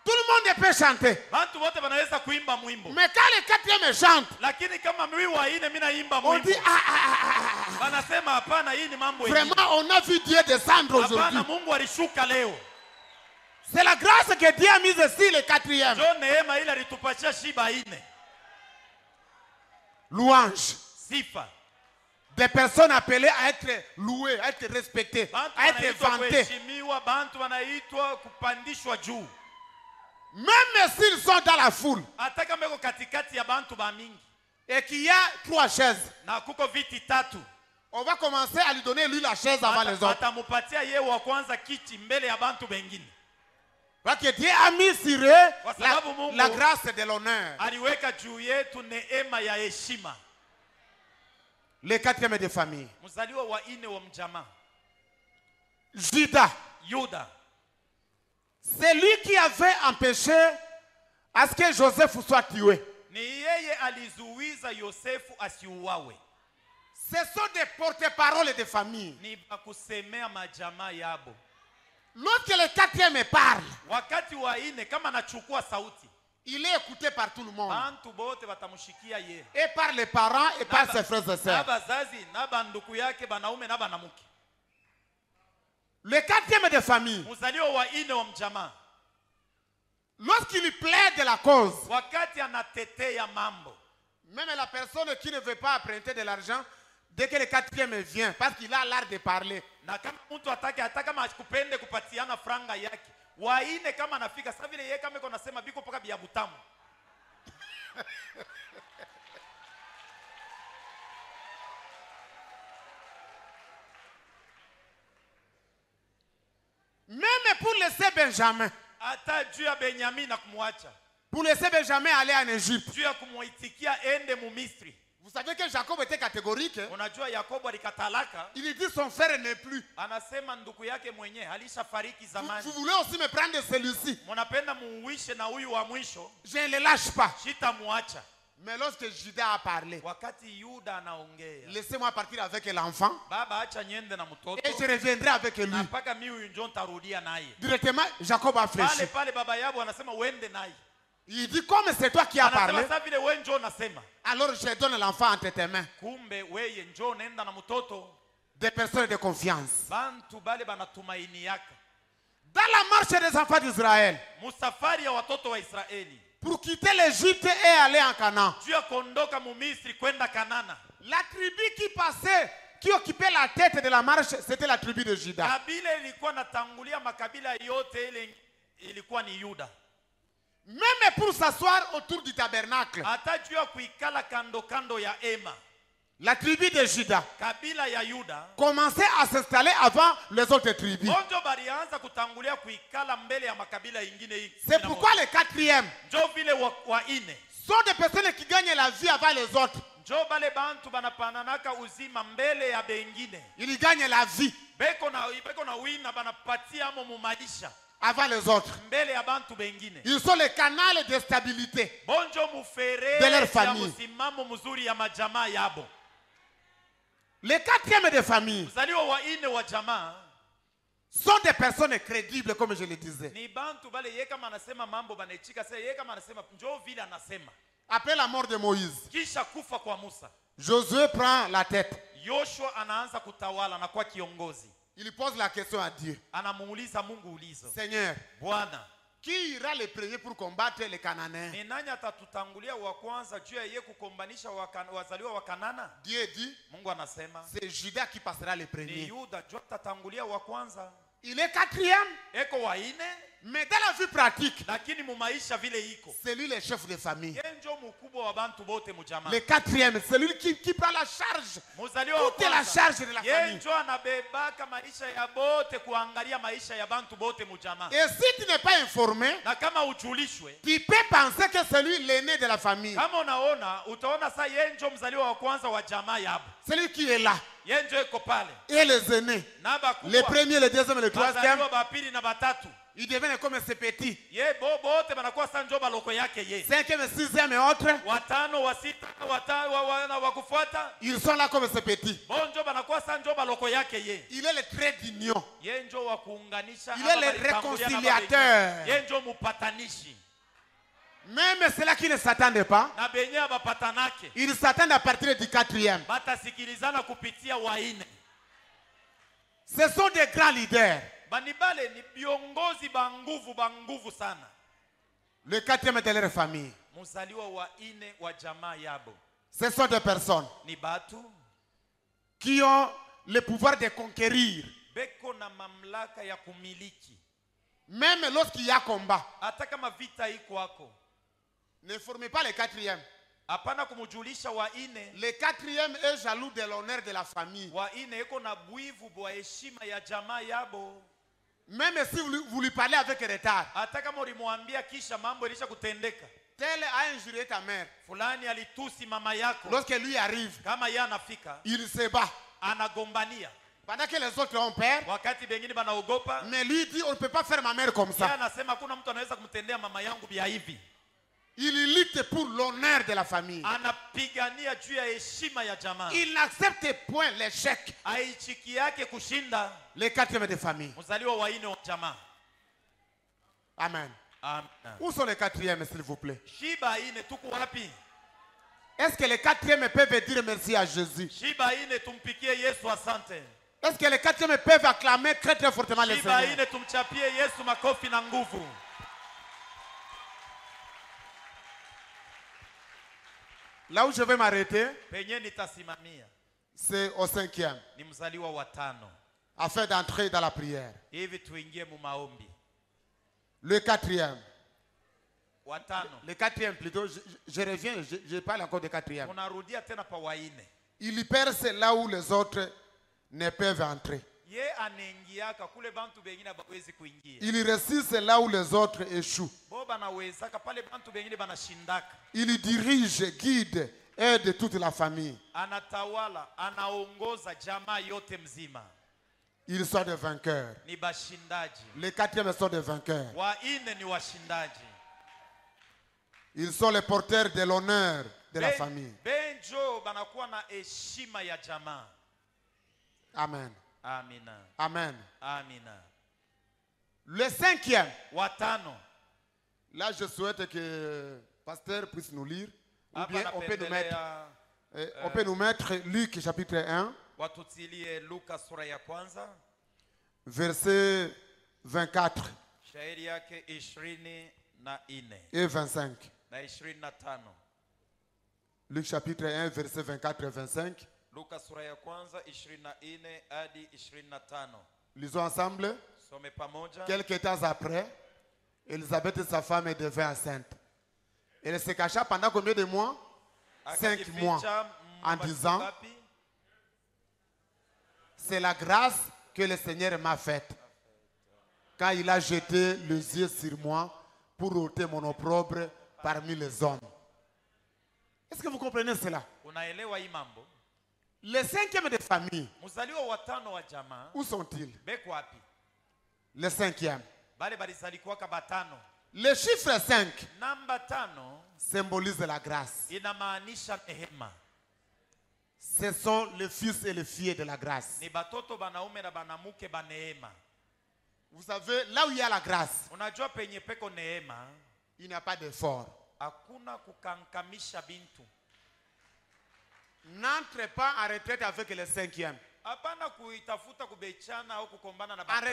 Tout le monde peut chanter. Bantu bote banaweza kuimba mwimbo. Mais quand les 4e chantent, Lakini kama mimi wa ine mimi naimba on mwimbo. dit ah. Wanasema hapana hii ni mambo yenyewe. Vraiment, on a vu Dieu descendre aujourd'hui. Hapana Mungu alishuka leo. C'est la grâce que Dieu a mise ici, les 4e. Njo neema ile alitupachia shiba ine. Louange. Sifa. Des personnes appelées à être louées, à être respectées, Bantu à être wanaitwa vantées. kuheshimiwa, bantu wanaitwa kupandishwa juu. Même s'ils sont dans la foule Hata kama iko katikati ya bantu ba mingi et qu'il y a 3 chaises, na kuko viti tatu, on va commencer à lui donner lui la chaise avant les autres. atamupatia yeye wa kwanza kiti mbele ya bantu bengine. Parce que Dieu a mis sur eux Kwa sababu Mungu la grâce de l'honneur. aliweka juu yetu neema ya heshima. Le 4e de famille. Mzaliwa wa ine wa mjamaa Judas. Yuda, C'est lui qui avait empêché à ce que Joseph soit tué. ni yeye alizuiza Yosefu asiuawe. Ce sont des porte-paroles de famille. Ni bakusemea majamaa yabo. Lorsque le 4e parle, Wakati wa ine kama anachukua sauti, il est écouté par tout le monde. bantu bote batamshikia ye. Et par les parents et par ses frères et Na sœurs. bazazi na banduku yake banaume na banamuke. Le 4e de famille, Mzaliwa wa ine wa mjamaa lorsqu'il plaide la cause, wakati anatetea mambo, même la personne qui ne veut pas emprunter de l'argent, dès que le 4e vient, parce qu'il a l'art de parler, na kama mtu atake hata kama akupende kupatiana franga yake, wa ine kama anafika sasa vile yeye kama iko nasema biko paka bia butamu. même pour laisser Benjamin, Hata juu ya Benyamin na kumwacha, pour laisser Benjamin aller en Égypte. juu ya kumuitikia ende mu Misri. Vous savez que Jacob était catégorique. Hein? Unajua Yakobo alikatalaka, Il dit son frère n'est plus. anasema ndugu yake mwenyewe alishafariki zamani. Vous voulez aussi me prendre celui-ci. Mnapenda muuishe na huyu wa mwisho, Je ne le lâche pas. sitamwacha. Mais lorsque Judas a parlé, Wakati Yuda anaongea, laissez-moi partir avec l'enfant baba acha niende na mtoto et je reviendrai avec lui. na mpaka mimi huyu ndio nitarudia naye. Directement, Jacob a Pale fléchi. pale baba yabo anasema uende naye. Il dit, comme c'est toi qui as parlé, Anasema sasa vile wewe njoo unasema. alors je donne l'enfant entre tes mains. Kumbe wewe njoo nenda na mtoto. Des personnes de confiance. Bantu bale banatumaini yaka. Dans la marche des enfants d'Israël, Musafari ya watoto wa Israeli, pour quitter l'Égypte et aller en Canaan, juu ya kuondoka mu Misri kwenda Kanana, la tribu qui passait, qui occupait la tête de la marche, c'était la tribu de Juda. kabila ilikuwa natangulia makabila yote, ile ilikuwa ni Yuda. Même pour s'asseoir autour du tabernacle, Hata juu ya kuikala kando kando ya ema, la tribu de Juda kabila ya Yuda commençait à s'installer avant les autres tribus. bonjo balianza kutangulia kuikala mbele ya makabila ingine hii. C'est pourquoi les 4e Njo vile wa ine, sont des personnes qui gagnent la vie avant les autres. njo bale bantu banapananaka uzima mbele ya bengine. Ils gagnent la vie Beko na wina banapatia amo mu maisha avant les autres. mbele ya bantu bengine. Ils sont les canaux de stabilité. Bonjo mufere De leur ya famille. musimamo mzuri ya majamaa yabo. Les 4e de famille Mzaliwa wa ine wa jamaa sont des personnes crédibles, comme je le disais. ni bantu bale yeye kama anasema mambo banaichika, sasa yeye kama anasema njo vile anasema. Après la mort de Moïse, Kisha kufa kwa Musa, Josué prend la tête. Yoshua anaanza kutawala na kuwa kiongozi. Il pose la question à Dieu. Anamuuliza Mungu ulizo, Seigneur, Bwana, qui ira le premier pour combattre les Cananéens? ni nani atatutangulia wa kwanza juu ya yeye kukombanisha wazaliwa wa Kanana? Dieu dit, Mungu anasema c'est Judas qui passera le ni premier. Yuda juu atatangulia wa kwanza. Il est 4e, Eko wa ine, mais dans la vie pratique, lakini mu maisha vile iko c'est lui le chef de famille. yeye njo mkubwa wa bantu bote mujamaa. Le 4e, c'est lui qui prend la charge. Muzaliwa wa Toute la kwanza charge de la yeye famille. njo anabebaka maisha ya bote, kuangalia maisha ya bantu bote mujamaa. Et si tu n'es pas informé, Na kama ujulishwe, tu peux penser que c'est lui l'aîné de la famille. kama unaona utaona saa yeye njo mzaliwa wa kwanza wa jamaa yabo, Celui qui est là. yeye njo iko pale Et les aînés, na bakubwa, les premiers, les deuxièmes, les troisièmes, bazaliwa bapili na batatu, ils deviennent comme ces petits. ye bote banakuwa sa njo baloko yake ye. 5e, 6e et autres, Watano wa sita wa kufuata ils sont là comme ces petits. bonjo banakuwa sa njo baloko yake ye. Il est le trait d'union. Ye njo wa kuunganisha, Il est le réconciliateur. ye njo mupatanishi. Même ceux-là qui ne s'attendent pas, Na benye abapatanake ils s'attendent à partir du 4e. batasikilizana kupitia waine. Ce sont des grands leaders. Banibale ni viongozi banguvu sana. Le 4e de leur famille. Muzaliwa wa ine wa jamaa yabo Ce sont des personnes ni batu qui ont le pouvoir de conquérir. beko na mamlaka ya kumiliki. Même lorsqu'il y a combat, Hata kama vita iko wako, ne formez pas le quatrième. hapana kumujulisha wa ine. Le quatrième est jaloux de l'honneur de la famille. Wa ine iko na bwivu bwa heshima ya jamaa yabo. Même si vous lui parlez avec retard. Hata kama ulimwambia kisha mambo ilisha kutendeka. Tel a injurié ta mère. Fulani alitusi mama yako. Lorsque lui arrive, Kama yeye anafika, il se bat. anagombania. Pendant que les autres ont peur, Wakati bengine banaogopa, mais lui dit on ne peut pas faire ma mère comme yeye ça. anasema hakuna mtu anaweza kumtendea mama yangu bia hivi. Il lutte pour l'honneur de la famille. Anapigania juu ya heshima ya jamaa. Il n'accepte point l'échec. Aichiki yake kushinda Le quatrième de famille. mzaliwa wa ine wa jamaa. Amen. Amen. Où sont les quatrièmes, s'il vous plaît? Shiba ine tuko wapi? Est-ce que les quatrièmes peuvent dire merci à Jésus? Shiba ine tumpikie Yesu asante. Est-ce que les quatrièmes peuvent acclamer très très fortement le Shiba Seigneur? ine tumchapie Yesu makofi na nguvu. Là où je vais m'arrêter, Penye nitasimamia c'est au cinquième, ni mzaliwa wa tano. afin d'entrer dans la prière. Hivi tuingie mu maombi. Le quatrième. Wa tano. Le quatrième plutôt, je reviens, je parle encore de quatrième. Tunarudia tena pa wa ine. Il perce là où les autres ne peuvent entrer. Ye anaingiaka kule bantu bengine bawezi kuingia. Il résiste là où les autres échouent. Bo banawezaka pale bantu bengine banashindaka. Il dirige, guide, aide toute la famille. Anatawala, anaongoza jamaa yote mzima. Ils sont des vainqueurs. Ni bashindaji. Les quatrièmes sont des vainqueurs. Wa ine ni washindaji. Ils sont les porteurs de l'honneur de la famille. Benjo banakuwa na heshima ya jamaa. Amen. Amina. Amen. Amina. Le cinquième. Watano. Là, je souhaite que le pasteur puisse nous lire. Ou Hapa bien on peut nous mettre Luc chapitre 1, watutilie Luka sura ya kwanza. verset 24 Shairi yake 24 et 25. na 25. Luc chapitre 1, verset 24 et 25. Luka sura ya kwanza 24 hadi 25. Lisons ensemble. Some pamoja. Quelques temps après, Élisabeth, sa femme, est devenue enceinte. Elle se cacha pendant combien de mois? 5 mois. En disant, c'est la grâce que le Seigneur m'a faite. Quand il a jeté les yeux sur moi pour ôter mon opprobre parmi les hommes. Est-ce que vous comprenez cela? Unaelewa hii mambo? Les cinquièmes de famille, Mzaliwa watano wa jamaa où sont-ils? beko wapi? Les cinquièmes. Bale balizalikuwaka batano. Le chiffre 5 Namba 5 symbolise la grâce. inamaanisha neema. Ce sont les fils et les filles de la grâce. Ni batoto banaume na banamuke ba neema. Vous savez, là où il y a la grâce, Unajua penye peko neema, il n'y a pas d'effort. hakuna kukankamisha bintu. N'entrez pas en retraite avec les cinquièmes. Hapana kuitafuta kubechana au kukombana na En batano.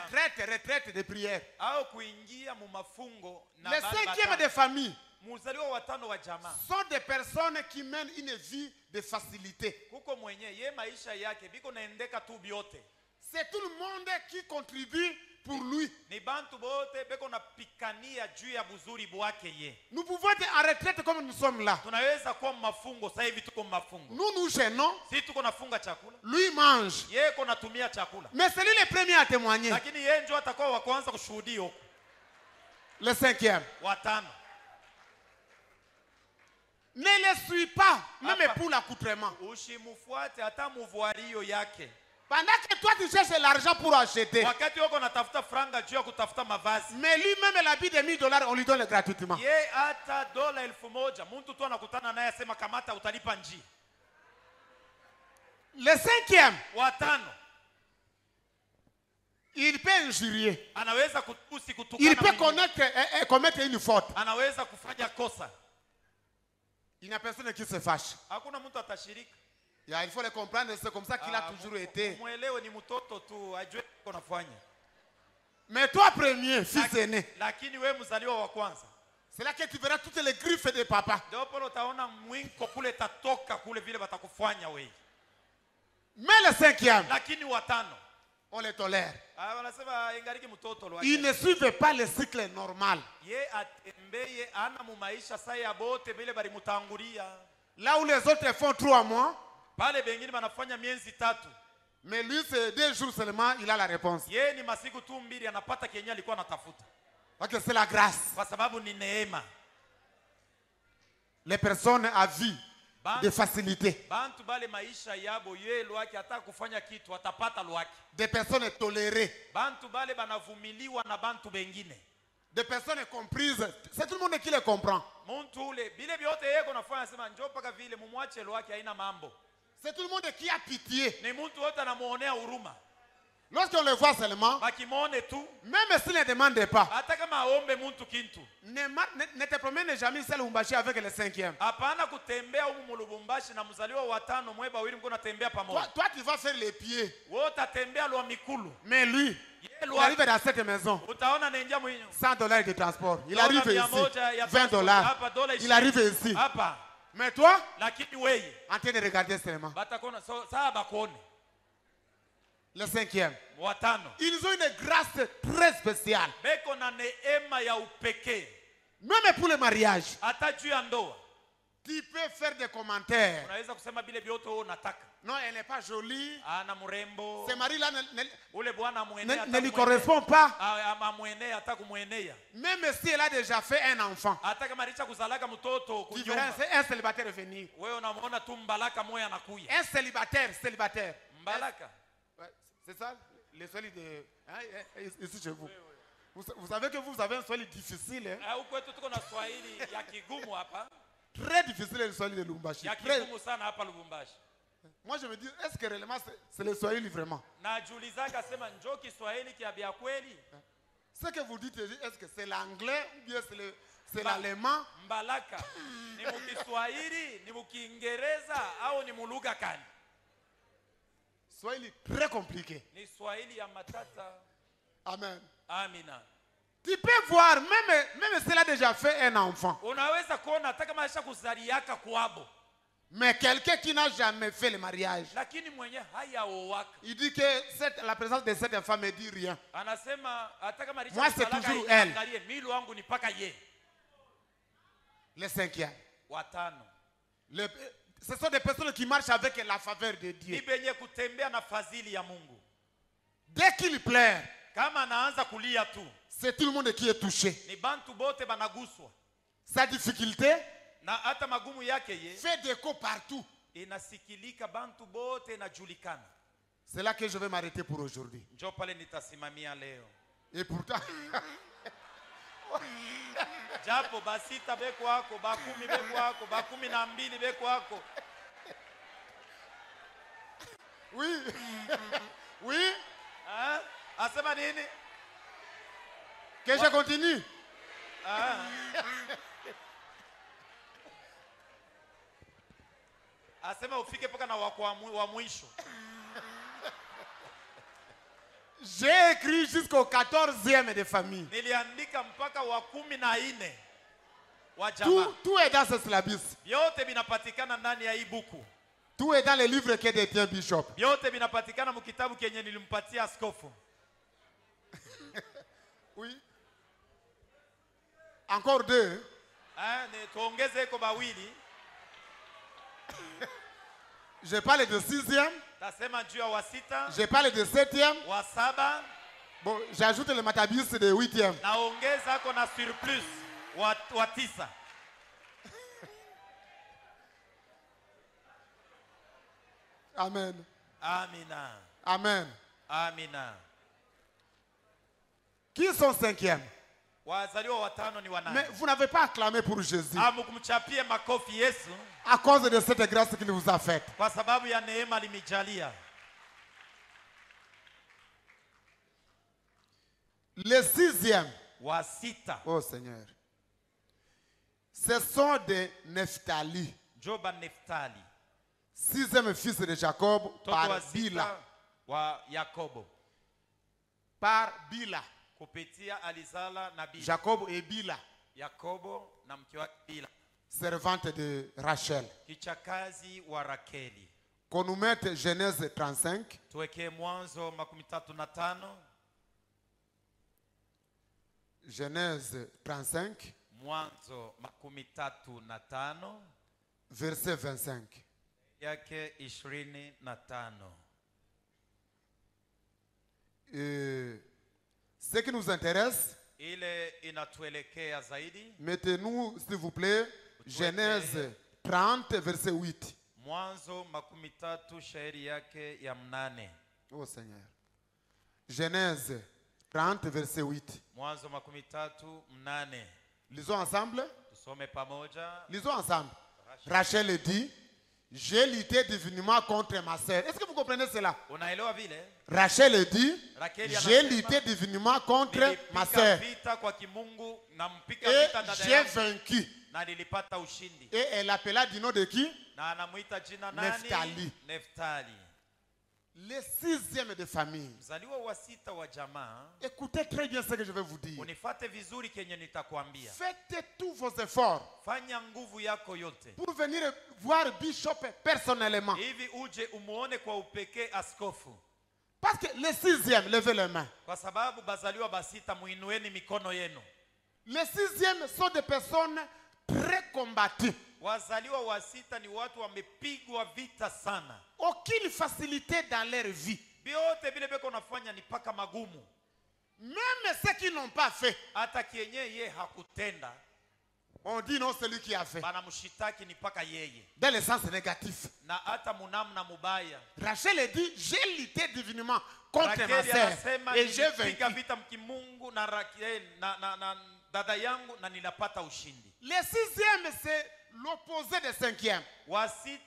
retraite de prière. Au kuingia mu mafungo na Les bale cinquièmes batano. de famille Muzaliwa watano wa jamaa. sont des personnes qui mènent une vie de facilité. Kuko mwenye ye maisha yake biko naendeka tu biote. C'est tout le monde qui contribue pour lui. Ni bantu bote beko napikania juu ya buzuri bwake ye. Nous pouvons être en retraite comme nous sommes là. Tunaweza kuwa mafungo sasa hivi tuko mafungo. Nous nous gênons. Si tuko nafunga chakula, Lui mange. yeye ko natumia chakula. Mais c'est lui le premier à témoigner. Lakini yeye ndio atakuwa wa kwanza kushuhudia huko. Le cinquième. Watano. Ne les suis pas, même Apa. pour l'accoutrement. Usimufuate hata muvuario yake. Pendant que toi tu cherches l'argent pour acheter. Wakati wako natafuta franga juu ya kutafuta mavazi. Mais lui-même, l'habit de $1000, on lui donne gratuitement. Ye hata dola 1000 mtu tu anakutana naye asema kamata utalipa njii. Le cinquième, Watano. il peut injurier. Anaweza kutusi Il kutukana peut mwingine. commettre une faute. Anaweza kufanya kosa. Il n'y a personne qui se fâche. Hakuna mtu atashirika. Il faut le comprendre, c'est comme ça qu'il a toujours été. Muelewe ni mtoto tu ajue uko nafanya. Mais toi premier, fils aîné, Lakini we mzaliwa wa kwanza. c'est là que tu verras toutes les griffes de papa. Ndio pale utaona mwinko kule tatoka kule vile batakufanya wewe. Mais le cinquième, lakini watano on les tolère. wanasema ingariki mtoto lwake. Ils ne suivent pas le cycle normal. Ye atembeye ana mu maisha saya bote vile balimutangulia. Là où les autres font 3 mois, Pale bengine banafanya miezi 3. mais lui c'est 2 jours seulement, il a la réponse. Ye ni masiku tu 2 anapata kenye alikuwa anatafuta. Parce que c'est la grâce. Kwa sababu ni neema. Les personnes à vie de facilité. Bantu bale maisha yabo ye lwake hata kufanya kitu atapata lwake. Des personnes tolérées. Bantu bale banavumiliwa na bantu bengine. Des personnes comprises. C'est tout le monde qui les comprend. Muntu ule bile byote yeko nafanya sema njoo paka vile mumwache lwake haina mambo. C'est tout le monde qui a pitié. Ni muntu wote anamuonea huruma. Lorsqu'on le voit seulement, Bakimone tu même s'il ne demande pas, hata kama aombe muntu kintu. ne te promène jamais seul Lubumbashi avec le cinquième. Hapana kutembea humu mu Lubumbashi na mzaliwa watano mwe bawili mko natembea pamoja. Toi, tu vas faire les pieds. Wewe utatembea lwa mikulu. Mais lui, Ye il lwa arrive dans cette maison. utaona nenja mwinyo. $100 de transport. Il Dola arrive 100 ici. ya $20. hapa, dola Il arrive ici. Hapa. Mais toi, Lakini wewe en train de regarder seulement. batakona saa bakone. Le cinquième. Watano. Ils ont une grâce très spéciale. Beko na neema ya upekee. Même pour le mariage. Hata juu ya ndoa. Tu peux faire des commentaires. Unaweza kusema bile vyote wewe unataka. Non, elle n'est pas jolie. Ana mrembo. Ce mari-là Ule bwana amwenea ne lui correspond pas. amwenea hata kumwenea. Même si elle a déjà fait un enfant. Hata kama alicha kuzalaka mtoto Tu verras, kunyumba. c'est un célibataire venir. Wewe unamuona tu mbalaka moya anakuya. Un célibataire. Mbalaka. Ouais, c'est ça, le soleil de... Hein, ici chez vous. Vous savez que vous avez un soleil difficile. Hein? Huko kwetu tuko na Swahili ya kigumu hapa. Très difficile le soleil de Lubumbashi. Ya kigumu sana hapa Lubumbashi. Moi je me dis, est-ce que réellement c'est le Swahili vraiment? Najiulizaka sema njoo Kiswahili kia bia kweli. Ce que vous dites, est-ce que c'est l'anglais ou bien c'est l'allemand? Mbalaka. Ni mukiswahili, ni mukiingereza au ni mulugha kani? Swahili très compliqué. Ni Swahili ya matata. Amen. Amina. Tu peux voir, même s'il a déjà fait un enfant. Unaweza kuona hata kama aisha kuzaliaka kwabo. Mais quelqu'un qui n'a jamais fait le mariage. Lakini mwenye hayaowaka. Il dit que la présence de cette femme ne dit rien. Anasema hata kama Moi, c'est toujours elle. Angalie mili wangu ni paka ye. Le cinquième. Watano. Ce sont des personnes qui marchent avec la faveur de Ni Dieu. benye kutembea na fadhili ya Mungu. Dès qu'il pleure, Kama anaanza kulia tu. c'est tout le monde qui est touché. Ni bantu bote banaguswa. Sa difficulté Na hata magumu yake ye. fait d'écho partout. Inasikilika bantu bote inajulikana. C'est là que je vais m'arrêter pour aujourd'hui. Njoo pale nitasimamia leo. Et pourtant, Japo basita beko wako, bakumi beko wako, bakumi na mbili beko wako. oui, oui, Ah? Asema nini? que je continue. Ah. Asema ufike paka na wako wa mwisho. J'ai écrit jusqu'au 14e de famille. Niliandika mpaka wa 14 wa jamaa. Tout est dans ce syllabus. Vyote vinapatikana ndani ya hii buku. Tout est dans le livre que détient Bishop. Vyote vinapatikana mu kitabu kenye nilimpatia askofu. Oui. Encore 2. Ne tuongeze iko bawili. Je parle de 6e. Tasema juu ya wa 6, Je parle de 7e. wa 7, Bon, j'ajoute le matabis de 8e. naongeza ako na surplus wa 9. Amen. Amina. Amen. Amina. Qui sont 5e? Wazaliwa watano ni wanani? Mais vous n'avez pas acclamé pour Jésus Amukumchapie makofi Yesu à cause de cette grâce qu'il vous a faite. kwa sababu ya neema limijalia. Le 6e. Wa 6, Oh Seigneur. Ce sont des Nephtali. Joba Neftali. 6e fils de Jacob Mtoto wa par 6 Bila. wa Yakobo. Par Bila. Kupitia alizala na Bila. Jacob et Bila, Yakobo na mke wake Bila. servante de Rachel. Kichakazi wa Rakeli. qu'on nous mette Genèse 35, Tuwekee Mwanzo 35. Genèse 35, Mwanzo 35 verset 25. yake 25. Ce qui nous intéresse, Ile inatuelekea zaidi. mettez-nous, s'il vous plaît, Genèse 30, verset 8. Mwanzo 30 shairi yake ya 8. Oh Seigneur. Genèse 30, verset 8. Mwanzo 30:8. Lisons ensemble. Tusome pamoja. Lisons ensemble. Rachel dit, j'ai lutté divinement contre ma sœur. Est-ce que vous comprenez cela? Unaelewa vile? Rachel dit, Rakeli j'ai anasema, lutté divinement contre ma nilipiga sœur. vita kwa kimungu na mpika Et vita dada j'ai yangu vaincu. na nilipata ushindi. Et elle appela du nom de qui? Na anamuita jina nani? Neftali. Neftali. Le sixième de famille. Mzaliwa wa 6 wa jamaa. Écoutez très bien ce que je vais vous dire. Unifate vizuri kenye nitakwambia. Faites tous vos efforts Fanya nguvu yako yote pour venir voir Bishop personnellement. hivi uje umuone kwa upekee askofu, Parce que le sixième, levez les mains. kwa sababu bazaliwa basita, muinueni mikono yenu. Les sixièmes sont des personnes très combattues. Wazaliwa wa 6 ni watu wamepigwa vita sana. Aucune facilité dans leur vie. Vyote vile beko nafanya ni paka magumu. Même ceux qui n'ont pas fait, Hata kienye ye hakutenda, on dit non, celui qui a fait. banamshitaki ni paka yeye. Dans le sens négatif. Na hata munamna mubaya. Rachel dit, j'ai lutté divinement contre ma Rakeli sœur anasema et j'ai nilipiga vaincu. vita mkimungu na Rakeli na dada yangu na nilapata ushindi. Le sixième, c'est l'opposé de cinquième. Wa 6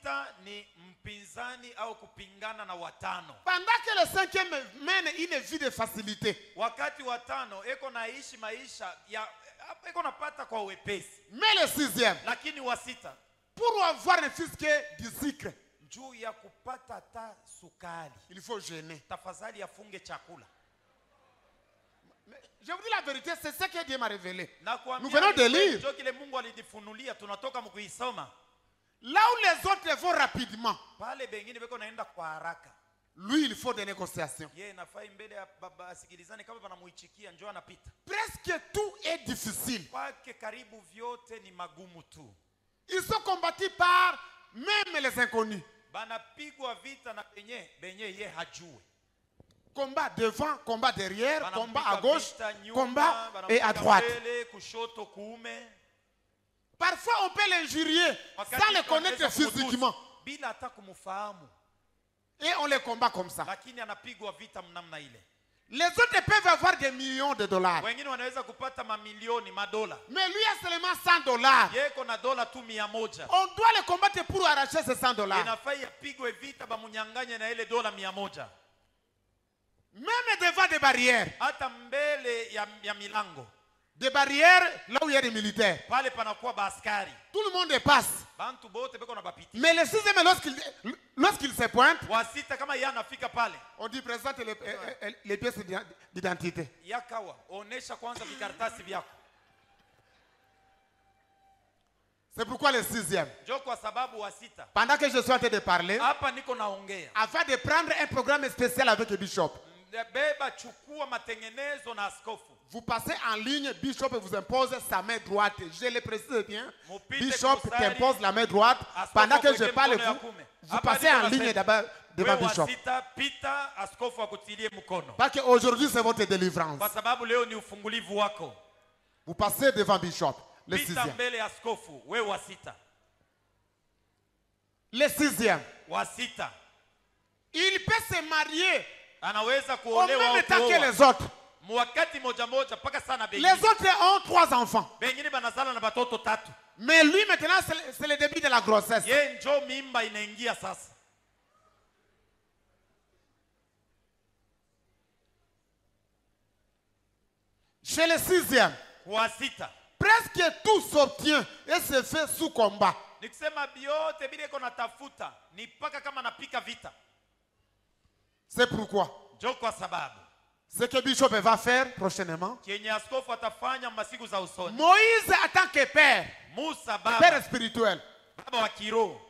ni mpinzani au kupingana na watano. Pendant que le cinquième mène une vie de facilité, Wakati watano eko naishi maisha ya eko napata kwa wepesi. mais le sixième, Lakini wa 6 pour avoir ne fût-ce que du sucre, juu ya kupata ta sukari, il faut jeûner. tafadhali afunge chakula. Je vous dis la vérité, c'est ce que Dieu m'a révélé. Na kuambia Nous venons de ni kweli, lire. ndio kile Mungu alijifunulia, tunatoka mkuisoma. Là où les autres vont rapidement, Pale bengine beko naenda kwa haraka. lui, il faut des négociations. Yeye nafai mbele ya baba asikilizane kama banamuichikia njoo anapita. Presque tout est difficile. Kwake karibu vyote ni magumu tu. Ils sont combattus par même les inconnus. Banapigwa vita na benye ye hajue. Combat devant, combat derrière, combat à Banampiga gauche, vita nyuma, combat banampiga et à droite. mbele, kushoto, kuume. Parfois, on peut l'injurier Wakati sans le tunaweza connaître kumtusi, physiquement. bila hata kumfahamu, Et on les combat comme ça. lakini anapigwa vita mnamna ile. Les autres peuvent avoir des millions de dollars. Wengine wanaweza kupata mamilioni madola, Mais lui a seulement 100 dollars. yeko na dola tu 100. On doit le combattre pour arracher ces 100 dollars. Inafai apigwe vita bamunyanganye na ile dola 100. Même devant des barrières. Hata mbele ya milango Des barrières là où il y a des militaires. pale panakuwa baaskari, Tout le monde passe. bantu bote beko na bapiti. Mais le sixième, lorsqu'il se pointe, Wa 6 kama yeye anafika pale, on dit présente les pièces d'identité. yakawa onesha kwanza vikaratasi vyako. C'est pourquoi le sixième, Njo kwa sababu wa 6 pendant que je suis en train de parler, hapa niko naongea, afin de prendre un programme spécial avec le bishop, beba chukua matengenezo na askofu, vous passez en ligne, bishop vous impose sa main droite. Je le précise bien. Mupite Bishop kusali, t'impose la main droite. askofu Pendant que je akuweke parle, mkono ya vous kume. Hapa passez niko en ligne nasema, d'abord devant wewe wa bishop. 6 pita, askofu akutilie mkono, Parce qu'aujourd'hui, c'est votre délivrance. kwa sababu leo ni ufungulivu wako. Vous passez devant bishop, le Pita sixième. mbele ya askofu, wewe wa 6, Le sixième, wa 6 il peut se marier anaweza au kuolewa même au temps que kuoa. les autres. Mwakati moja mpaka sana Les bengine. autres ont 3 enfants. Bengine banazala na batoto 3. Mais lui, maintenant, c'est le début de la grossesse. Ye njo mimba inaingia sasa. Chez le sixième, Wa 6 presque tout s'obtient et se fait sous combat. nikisema biote bile iko natafuta ni paka kama napika vita. C'est pourquoi Njo kwa sababu ce que Bishop va faire prochainement, kenye askofu atafanya masiku za usoni, Moïse en tant que père, Musa père baba spirituel, wa kiroho,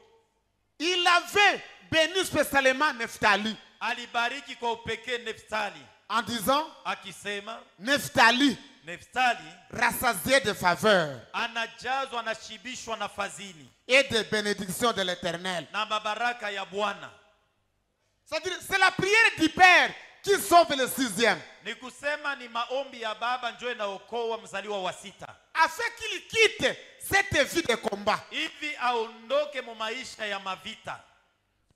Il avait béni spécialement Nephtali alibariki kwa upekee Neftali en disant, akisema, Nephtali, Neftali rassasié de faveur anajazwa, anashibishwa na fadhili et de bénédiction de l'Éternel. na mabaraka ya Bwana. C'est-à-dire, c'est la prière du Père qui sauve le 6e. Ni kusema ni maombi ya baba ndio inaokoa mzaliwa wa 6, Afin qu'il quitte cette vie de combat. hivi aondoke mu maisha ya mavita,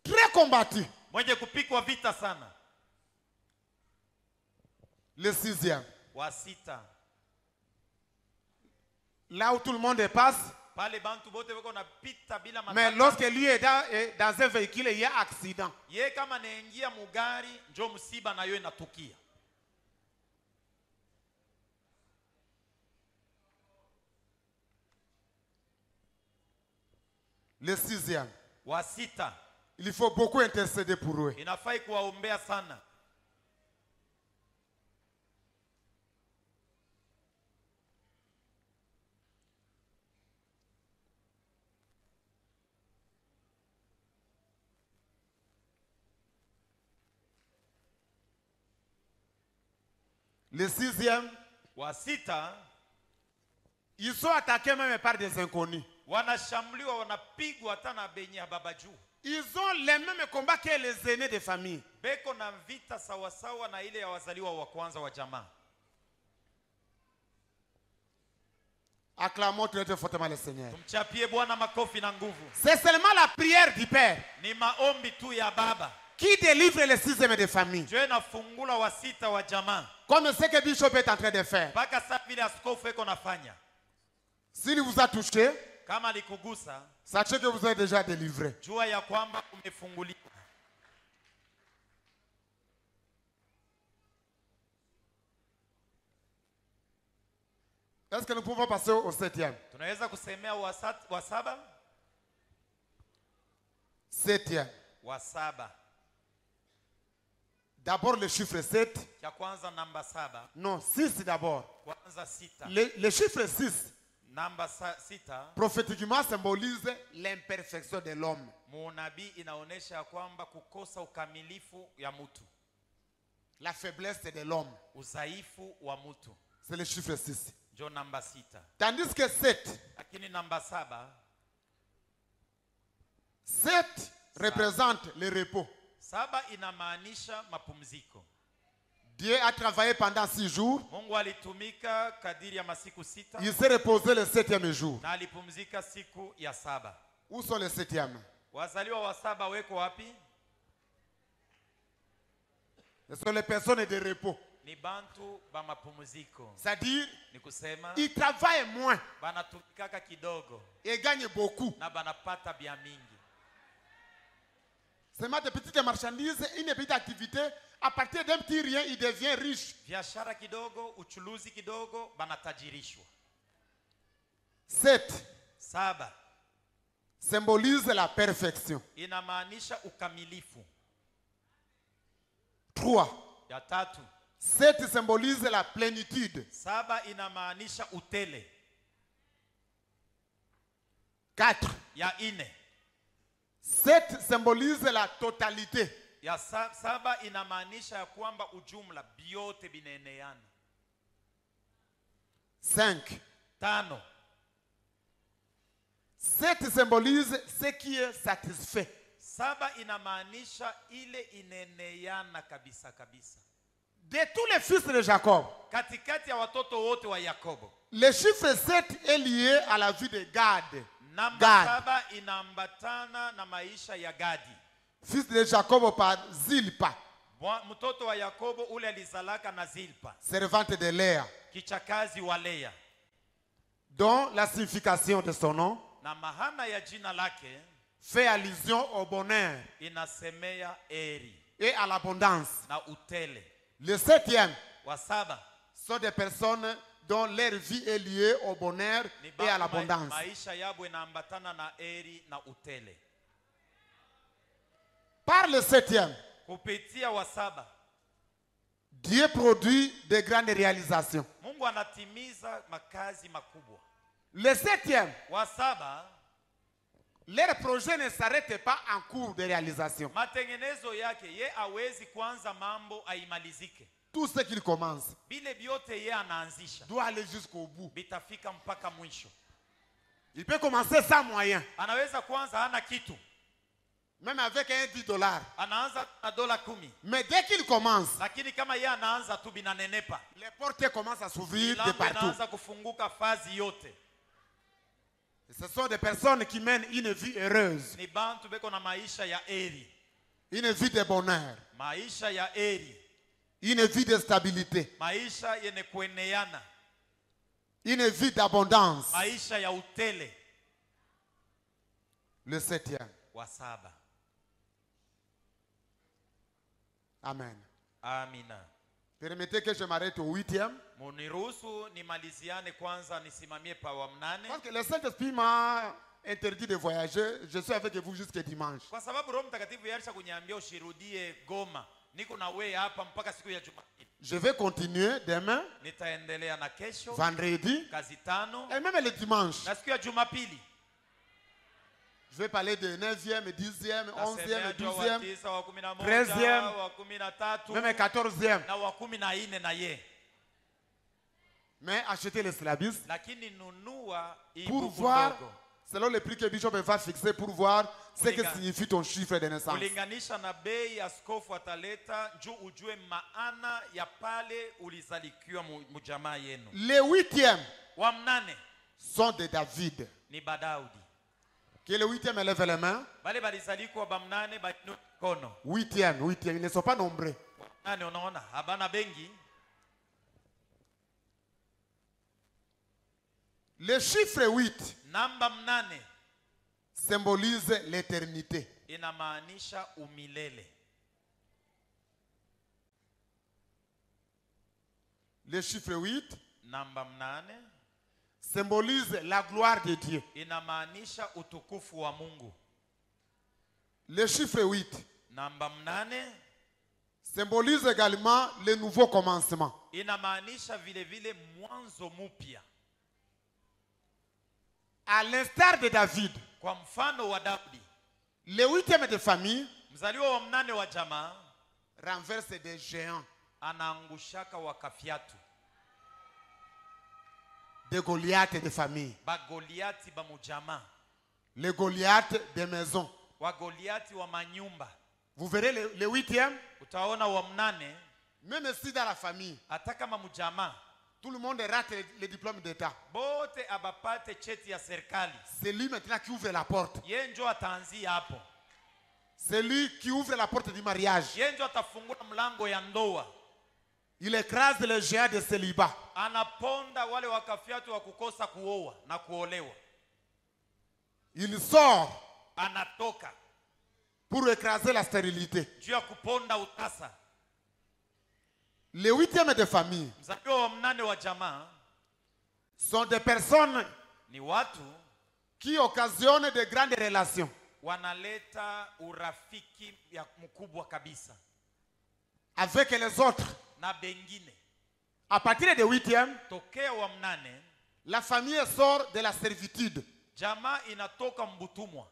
Très combattu. mwenye kupikwa vita sana. Le 6e. Wa 6 Là où tout le monde passe. pale bantu bote wako napita bila Mais matata. lorsque lui est dans un véhicule, il y a accident. Ye kama naingia mugari njo msiba na yo inatukia. Le 6e. Wa 6 Il faut beaucoup intercéder pour eux. inafai kuwaombea sana. Le 6e, Wa 6 ils sont attaqués même par des inconnus. wanashambuliwa, wanapigwa hata na benye hababajuu. Ils ont les mêmes combats que les aînés de famille. Beko na vita sawasawa na ile ya wazaliwa wa kwanza wa jamaa. Acclamons très fortement le Seigneur. Tumchapie Bwana makofi na nguvu. C'est seulement la prière du Père Ni maombi tu ya baba qui délivre les 6e de famille. ndio inafungula wa 6 wa jamaa. Comme ce que Bishop est en train de faire. Mpaka sasa vile askofu eko nafanya. S'il vous a touché, Kama alikugusa, sachez que vous êtes déjà délivré. jua ya kwamba umefunguliwa. Est-ce que nous pouvons passer au 7e? Tunaweza kusemea wa 7? 7e. Wa 7. D'abord le chiffre 7. Cha kwanza namba 7. Non, 6 d'abord. Kwanza 6. Le chiffre 6, Namba 6 prophétiquement, symbolise l'imperfection de l'homme. muunabii inaonesha kwamba kukosa ukamilifu ya mtu, La faiblesse de l'homme. udhaifu wa mtu. C'est le chiffre 6. Ndio namba 6. Tandis que 7, Lakini namba 7 représente le repos. 7 inamaanisha mapumziko. Dieu a travaillé pendant 6 jours. Mungu alitumika kadiri ya masiku 6 Il s'est reposé le 7e jour. na alipumzika siku ya 7. Où sont les 7e? Wazaliwa wa 7 weko wapi? Ce sont les personnes de repos. Ni bantu ba mapumziko. C'est-à-dire, Ni kusema ils travaillent moins banatumikaka kidogo et gagnent beaucoup. na banapata bia mingi. Seulement des petites marchandises, une petite activité. À partir d'un petit rien, il devient riche. Biashara kidogo, uchuluzi kidogo, banatajirishwa. 7 7 symbolise la perfection. inamaanisha ukamilifu. 3. Ya 3 7 symbolise la plénitude. 7 inamaanisha utele. 4. Ya 4 7 symbolise la totalité. ya 7 inamaanisha ya kwamba ujumla biote binaeneana. 5. 5 7 symbolise ce qui est satisfait. 7 inamaanisha ile ineneana kabisa kabisa. De tous les fils de Jacob, Katikati ya watoto wote wa Yakobo, le chiffre 7 est lié à la vie de Gad. namba Gad, 7 inaambatana na maisha ya Gadi. fils de Jacob par Zilpa, Mtoto wa Yakobo ule alizalaka na Zilpa, servante de Léa, kichakazi wa Lea, dont la signification de son nom na mahana ya jina lake fait allusion au bonheur inasemea eri et à l'abondance. na utele. Le 7e Wa 7 sont des personnes dont leur vie est liée au bonheur ni et à bantu l'abondance. maisha yabo inaambatana na eri na utele. Par le 7e, Kupitia wa 7 Dieu produit de grandes réalisations. Mungu anatimiza makazi makubwa. Le 7e Wa 7 Leur projet ne s'arrête pas en cours de réalisation. matengenezo yake ye hawezi kwanza mambo aimalizike. Tout ce qu'il commence Bile byote ye anaanzisha doit aller jusqu'au bout. bitafika mpaka mwisho. Il peut commencer sans moyen, Anaweza kwanza hana kitu, même avec un $10. anaanza na dola 10, Mais dès qu'il commence, lakini kama ye anaanza tu binanenepa, les portes commencent à s'ouvrir de milango partout. inaanza kufunguka fazi yote. Et ce sont des personnes qui mènent une vie heureuse, Ni bantu beko na maisha ya eri, une vie de bonheur, maisha ya eri, une vie de stabilité, maisha yenye kueneana, une vie d'abondance. maisha ya utele. Le 7e. Wa saba. Amen. Amina. Permettez que je m'arrête au 8e. Muniruhusu nimaliziane kwanza, nisimamie pa wa mnane, Parce que le Saint-Esprit m'a interdit de voyager. Je suis avec vous jusqu'à dimanche. kwa sababu Roho Mtakatifu yarisha kuniambia ushirudie Goma. Niko na wewe hapa mpaka siku ya Jumapili. Je vais continuer demain, Nitaendelea na kesho, vendredi, kazi tano, et même le dimanche. na siku ya Jumapili Je vais parler de 9e, 10e, 11e, tasemea juu wa 12e, 9, wa 11, 13e, wa 13 même 14e. na wa 14 na ye. Mais achetez les syllabus Lakini nunua hii pour buku voir, ndogo. selon le prix que Bishop va fixer, pour voir ce que Kulinga- signifie ton chiffre de naissance. Kulinganisha na bei askofu ataleta juu ujue maana ya pale ulizalikiwa mujamaa yenu. Les 8e Wa mnane sont de David. ni Badaudi. Que le 8e élève les mains. Bale balizalikwa ba mnane bainu kono. 8e, ils ne sont pas nombreux. Nani unaona? Habana bengi. Le chiffre 8 Namba mnane symbolise l'éternité. inamaanisha umilele. Le chiffre 8 Namba mnane symbolise la gloire de Dieu. inamaanisha utukufu wa Mungu. Le chiffre 8 Namba mnane symbolise également le nouveau commencement. inamaanisha vile vile mwanzo mpya. À l'instar de David, Kwa mfano wa Daudi, le 8e de famille mzaliwa wa mnane wa jamaa renverse des géants, anaangushaka wakafyatu, des Goliaths de famille, bagoliati ba mujamaa, les Goliaths des maisons. wagoliati wa manyumba. Vous verrez le 8e, Utaona wa mnane même si dans la famille, hata kama mujamaa tout le monde rate le diplôme d'État. bote abapate cheti ya serikali, C'est lui maintenant qui ouvre la porte. ye njo ataanzia hapo, C'est lui qui ouvre la porte du mariage. ye njo atafungua mlango ya ndoa. Il écrase les géants de célibat. Anaponda wale wakafyatu wa kukosa kuoa na kuolewa. Il sort Anatoka pour écraser la stérilité. juu ya kuponda utasa. Les 8e de famille Mzaliwa wa mnane wa jamaa sont des personnes ni watu qui occasionnent de grandes relations wanaleta urafiki ya mkubwa kabisa avec les autres. na bengine. À partir de 8e, Tokea wa mnane la famille sort de la servitude. jamaa inatoka mbutumwa.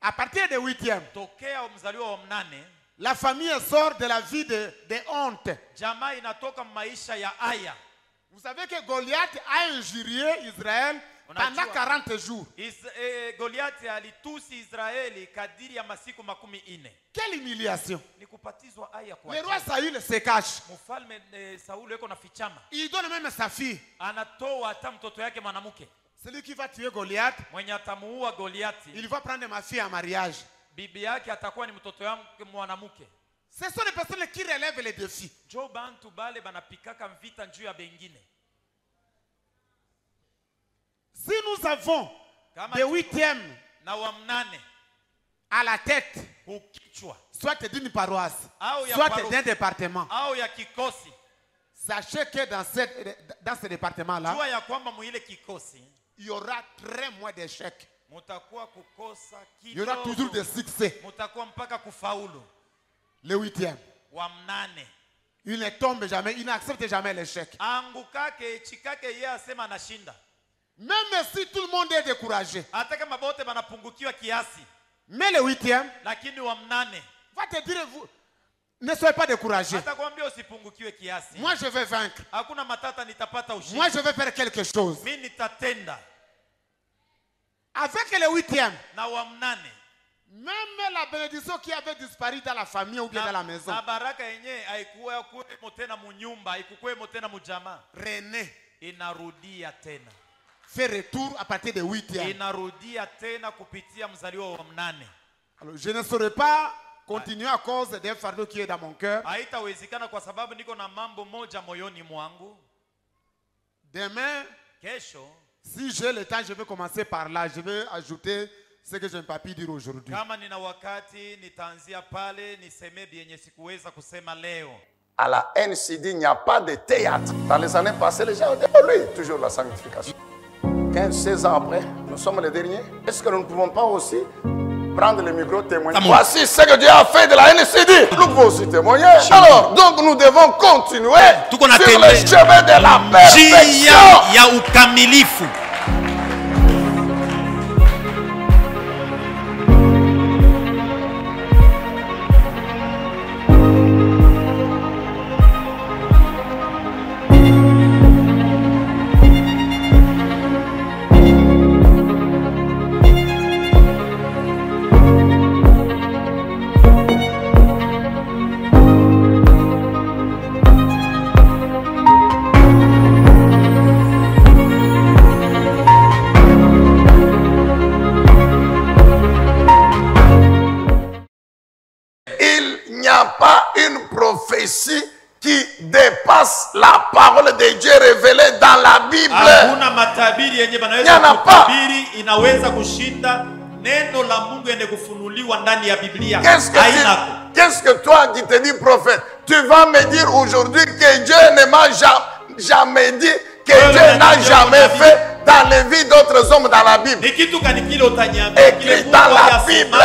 À partir de 8e, Tokea mzaliwa wa mnane la famille sort de la vie de honte. jamaa inatoka maisha ya aya. Vous savez que Goliath a injurié Israël pendant 40 jours. Goliati alitusi Israeli kadiri ya masiku 40. Quelle humiliation. Ni kupatizwa aya kwa Le roi ajili. Saül se cache. Mfalme Sauli yuko na fichama, Il donne même sa fille. anatoa hata mtoto yake mwanamke Celui qui va tuer Goliath, mwenye atamuua Goliati, il va prendre ma fille en mariage. bibi yake atakuwa ni mtoto yake mwanamke. Ce sont les personnes qui relèvent les défis. Jo bantu bale banapikaka vita njuu ya bengine. Si nous avons Kama des tuko 8e na wa mnane à la tête, kukichwa soit d'une paroisse, au ya soit paroki, d'un département, au ya kikosi, sachez que dans ce département-là, jua ya kwamba muile kikosi il y aura très moins d'échecs. mutakuwa kukosa Il y aura toujours des kidogo, succès. mutakuwa mpaka kufaulu. Le 8e, Wa mnane il ne tombe jamais, il n'accepte jamais l'échec. angukake chikake, yeye asema anashinda. Même si tout le monde est découragé. hata kama bote banapungukiwa kiasi, Mais le 8e lakini wa mnane va te dire, vous ne soyez pas découragé. atakwambia usipungukiwe kiasi. Moi je vais vaincre. Hakuna matata, nitapata ushindi. Moi je vais faire quelque chose. Mimi nitatenda. Avec le 8e, Na wa mnane, même la bénédiction qui avait disparu dans la famille ou bien dans la maison, na baraka yenye haikuwa kuwemo tena munyumba, haikuwemo tena mujama, René inarudia tena. fait retour à partir de 8e. Inarudia tena kupitia mzaliwa wa mnane. Alors je ne saurais pas continuer à cause d'un fardeau qui est dans mon cœur. Haitawezekana kwa sababu niko na mambo moja moyoni mwangu. Demain, Kesho si j'ai le temps, je vais commencer par là. Je vais ajouter ce que je n'ai pas pu dire aujourd'hui. kama nina wakati nitaanzia pale niseme bienye sikuweza kusema leo. À la NCD, il n'y a pas de théâtre. Dans les années passées, les gens ont évolué. Toujours la sanctification. 15-16 ans après, nous sommes les derniers. Est-ce que nous ne pouvons pas aussi prendre le micro, témoigner? Voici ce que Dieu a fait de la NCD. Nous pouvons aussi témoigner. Alors, donc nous devons continuer sur le chemin de la perfection. Ya ukamilifu. Prophétie qui dépasse la parole de Dieu révélée dans la Bible. Hakuna matabiri yenye banaweza kutabiri inaweza kushinda neno la Mungu yenye kufunuliwa ndani ya Biblia. Qu'est-ce que toi qui te dis prophète, tu vas me dire aujourd'hui que Dieu ne m'a jamais dit, que Dieu n'a jamais fait dans les vies d'autres hommes dans la Bible. Écrit dans la Bible.